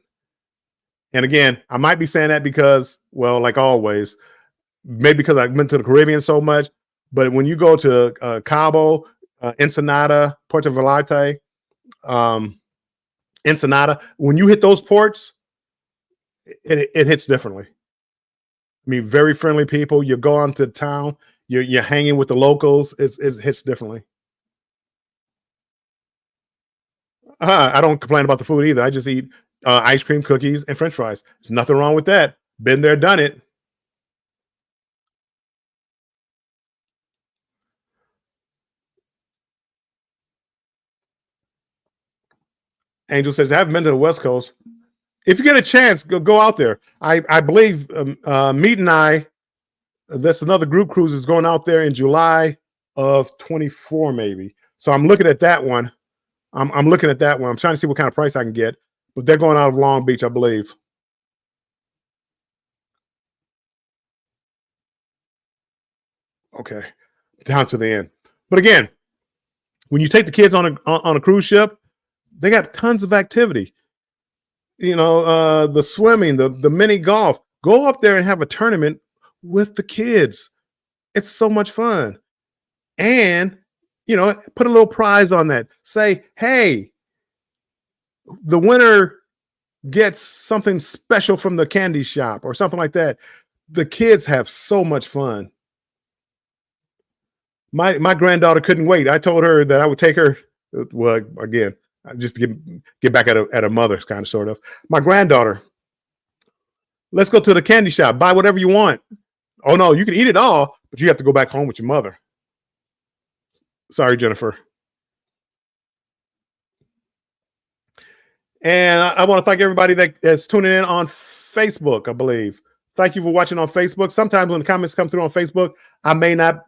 And again, I might be saying that because, well, like always, maybe because I've been to the Caribbean so much. But when you go to Cabo, Ensenada, Puerto Vallarta, Ensenada, when you hit those ports, it hits differently. I mean, very friendly people. You go on to town, you're hanging with the locals. It hits differently. I don't complain about the food either. I just eat ice cream, cookies, and French fries. There's nothing wrong with that. Been there, done it. Angel says, I haven't been to the West Coast. If you get a chance, go out there. I believe Meet and I, that's another group cruise is going out there in July of 24, maybe. So I'm looking at that one. I'm looking at that one. I'm trying to see what kind of price I can get, but they're going out of Long Beach, I believe. Okay, down to the end. But again, when you take the kids on a cruise ship, they got tons of activity. The swimming, the mini golf. Go up there and have a tournament with the kids. It's so much fun. And put a little prize on that. Say, hey, the winner gets something special from the candy shop or something like that. The kids have so much fun. My granddaughter couldn't wait. I told her that I would take her. Well, again, just to get back at a mother's kind of sort of. My granddaughter, let's go to the candy shop. Buy whatever you want. Oh no, you can eat it all, but you have to go back home with your mother. Sorry, Jennifer. And I want to thank everybody that's tuning in on Facebook, I believe. Thank you for watching on Facebook. Sometimes when the comments come through on Facebook, I may not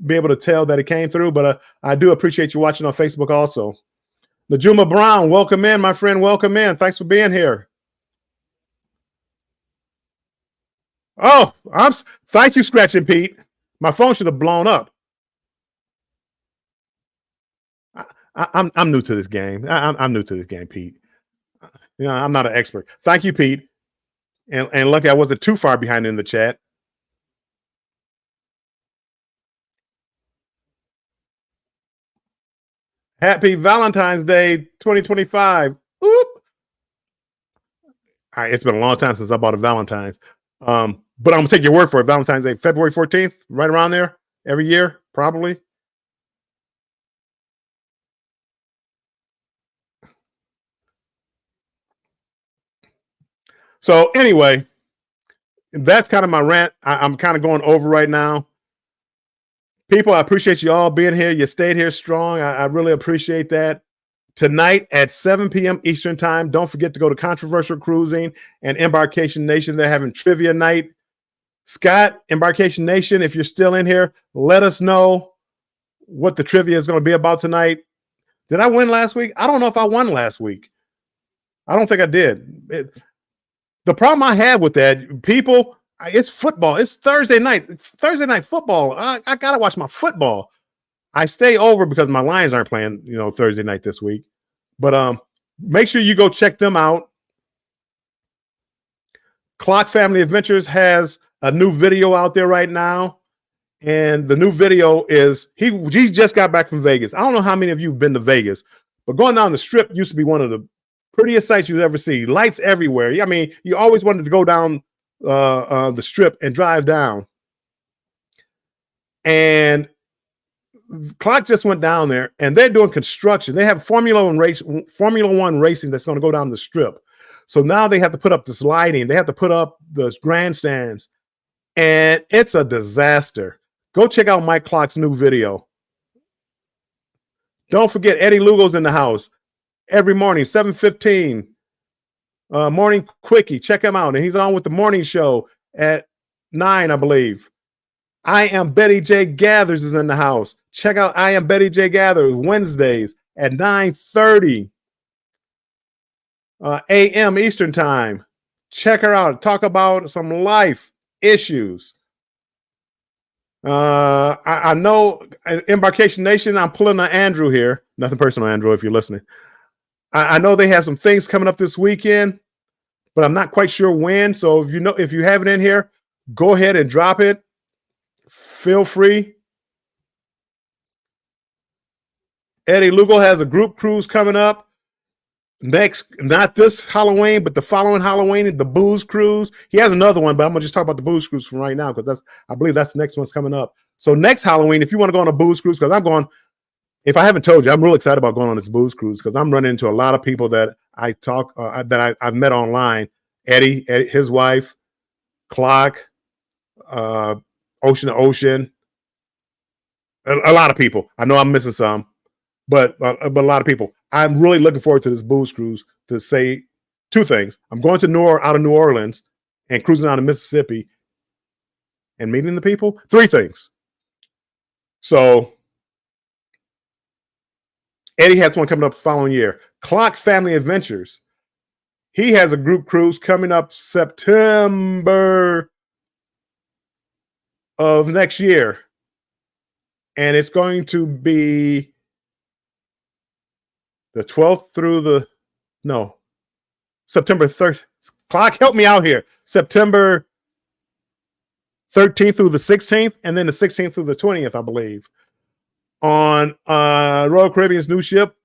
be able to tell that it came through, but I do appreciate you watching on Facebook also. Najuma Brown, welcome in, my friend. Welcome in. Thanks for being here. Oh, thank you, Scratching Pete. My phone should have blown up. I'm new to this game. I'm new to this game, Pete. I'm not an expert. Thank you, Pete. And lucky I wasn't too far behind in the chat. Happy Valentine's Day 2025. Oop. All right, it's been a long time since I bought a Valentine's. But I'm going to take your word for it. Valentine's Day, February 14th, right around there, every year, probably. So anyway, that's kind of my rant. I'm kind of going over right now. People, I appreciate you all being here. You stayed here strong. I really appreciate that. Tonight at 7 p.m. Eastern time, don't forget to go to Controversial Cruising and Embarkation Nation. They're having trivia night. Scott, Embarkation Nation, if you're still in here, let us know what the trivia is going to be about tonight. Did I win last week? I don't know if I won last week. I don't think I did. The problem I have with that, people, it's football. It's Thursday night. Thursday night football. I got to watch my football. I stay over because my Lions aren't playing, Thursday night this week. But make sure you go check them out. Clock Family Adventures has a new video out there right now. And the new video is, he just got back from Vegas. I don't know how many of you have been to Vegas, but going down the Strip used to be one of the prettiest sights you'd ever see. Lights everywhere. I mean, you always wanted to go down the Strip and drive down. And Clock just went down there, and they're doing construction. They have Formula One racing that's going to go down the Strip. So now they have to put up this lighting. They have to put up the grandstands, and it's a disaster. Go check out Mike Clock's new video. Don't forget, Eddie Lugo's in the house every morning, 7:15. Morning Quickie. Check him out. And he's on with the morning show at 9, I believe. I Am Betty J. Gathers is in the house. Check out I Am Betty J. Gathers Wednesdays at 9:30 a.m. Eastern time. Check her out. Talk about some life issues. I know Embarkation Nation, I'm pulling on Andrew here. Nothing personal, Andrew, if you're listening. I know they have some things coming up this weekend, but I'm not quite sure when. So if you have it in here, go ahead and drop it. Feel free. Eddie Lugo has a group cruise coming up next, not this Halloween, but the following Halloween, the Booze Cruise. He has another one, but I'm gonna just talk about the Booze Cruise from right now because I believe that's the next one's coming up. So next Halloween, if you want to go on a Booze Cruise, because I'm going, if I haven't told you, I'm real excited about going on this Booze Cruise because I'm running into a lot of people that I've met online. Eddie, his wife, Clock, Ocean to Ocean, a lot of people. I know I'm missing some, but a lot of people. I'm really looking forward to this Booze Cruise to say two things. I'm going to out of New Orleans and cruising out of Mississippi and meeting the people. Three things. So Eddie has one coming up the following year. Clock Family Adventures. He has a group cruise coming up September of next year. And it's going to be the 12th through September 3rd. Clock, help me out here. September 13th through the 16th, and then the 16th through the 20th, I believe. on Royal Caribbean's new ship,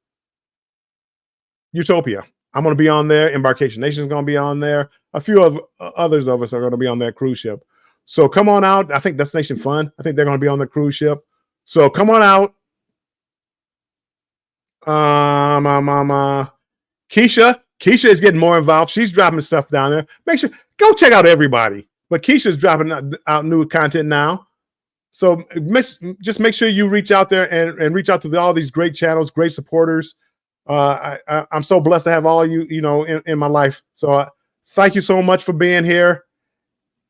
Utopia. I'm going to be on there. Embarkation Nation is going to be on there. A few of others of us are going to be on that cruise ship. So come on out. I think Destination Fun, I think they're going to be on the cruise ship. So come on out. Keisha is getting more involved. She's dropping stuff down there. Make sure, go check out everybody. But Keisha's dropping out new content now. So just make sure you reach out there and reach out to all these great channels, great supporters. I'm so blessed to have all of you, in my life. So thank you so much for being here.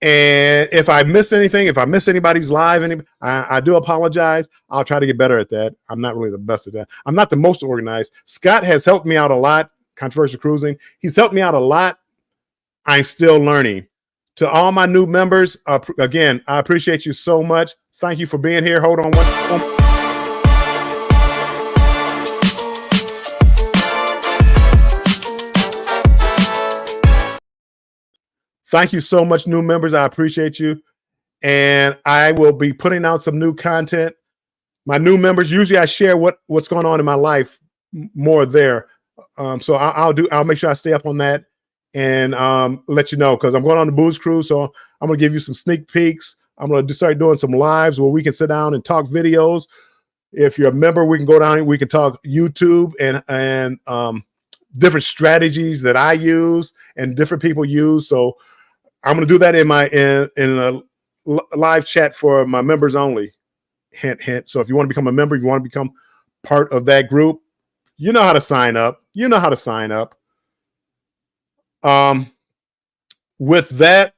And if I miss anything, if I miss anybody's live, I do apologize. I'll try to get better at that. I'm not really the best at that. I'm not the most organized. Scott has helped me out a lot. Controversial Cruising. He's helped me out a lot. I'm still learning. To all my new members, again, I appreciate you so much. Thank you for being here. Hold on one. Thank you so much, new members. I appreciate you. And I will be putting out some new content. My new members, usually I share what's going on in my life more there. So I'll make sure I stay up on that and let you know, because I'm going on the booze cruise. So I'm going to give you some sneak peeks. I'm going to start doing some lives where we can sit down and talk videos. If you're a member, we can go down and we can talk YouTube and different strategies that I use and different people use. So I'm going to do that in a live chat for my members only. Hint, hint. So if you want to become a member, if you want to become part of that group, you know how to sign up. You know how to sign up. With that,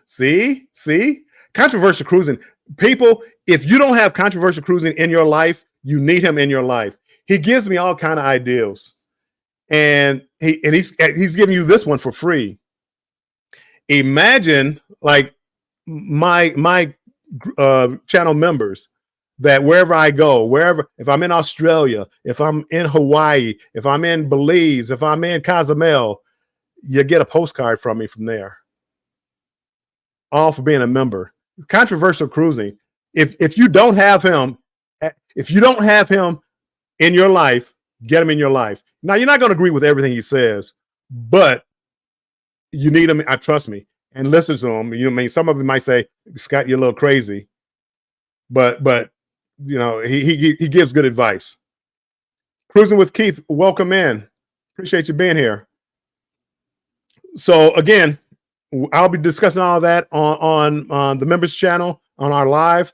see, Controversial Cruising. People, if you don't have Controversial Cruising in your life, you need him in your life. He gives me all kind of ideas, and he's giving you this one for free. Imagine like my channel members, that wherever I go, if I'm in Australia, if I'm in Hawaii, if I'm in Belize, if I'm in Cozumel, you get a postcard from me from there. All for being a member. Controversial Cruising. If you don't have him, in your life, get him in your life. Now, you're not going to agree with everything he says, but you need him. I trust me, and listen to him. You know what I mean? Some of them might say, Scott, you're a little crazy, but he gives good advice. Cruising with Keith, welcome in. Appreciate you being here. So again, I'll be discussing all of that on the members channel on our live.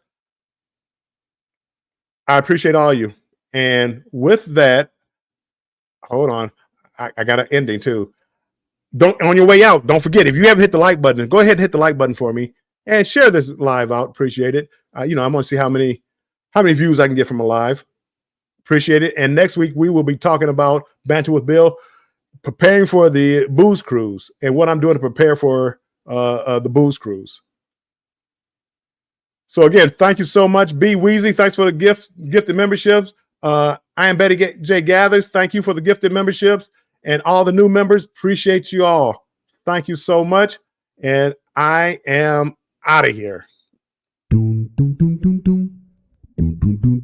I appreciate all of you. And with that, hold on, I got an ending too. On your way out, don't forget, if you haven't hit the like button, go ahead and hit the like button for me and share this live out. Appreciate it. I'm going to see how many views I can get from a live. Appreciate it. And next week we will be talking about Banter with Bill, preparing for the booze cruise and what I'm doing to prepare for the booze cruise. So again, thank you so much. B Weezy, thanks for the gifted memberships. I am Betty J Gathers. Thank you for the gifted memberships. And all the new members, appreciate you all. Thank you so much. And I am out of here.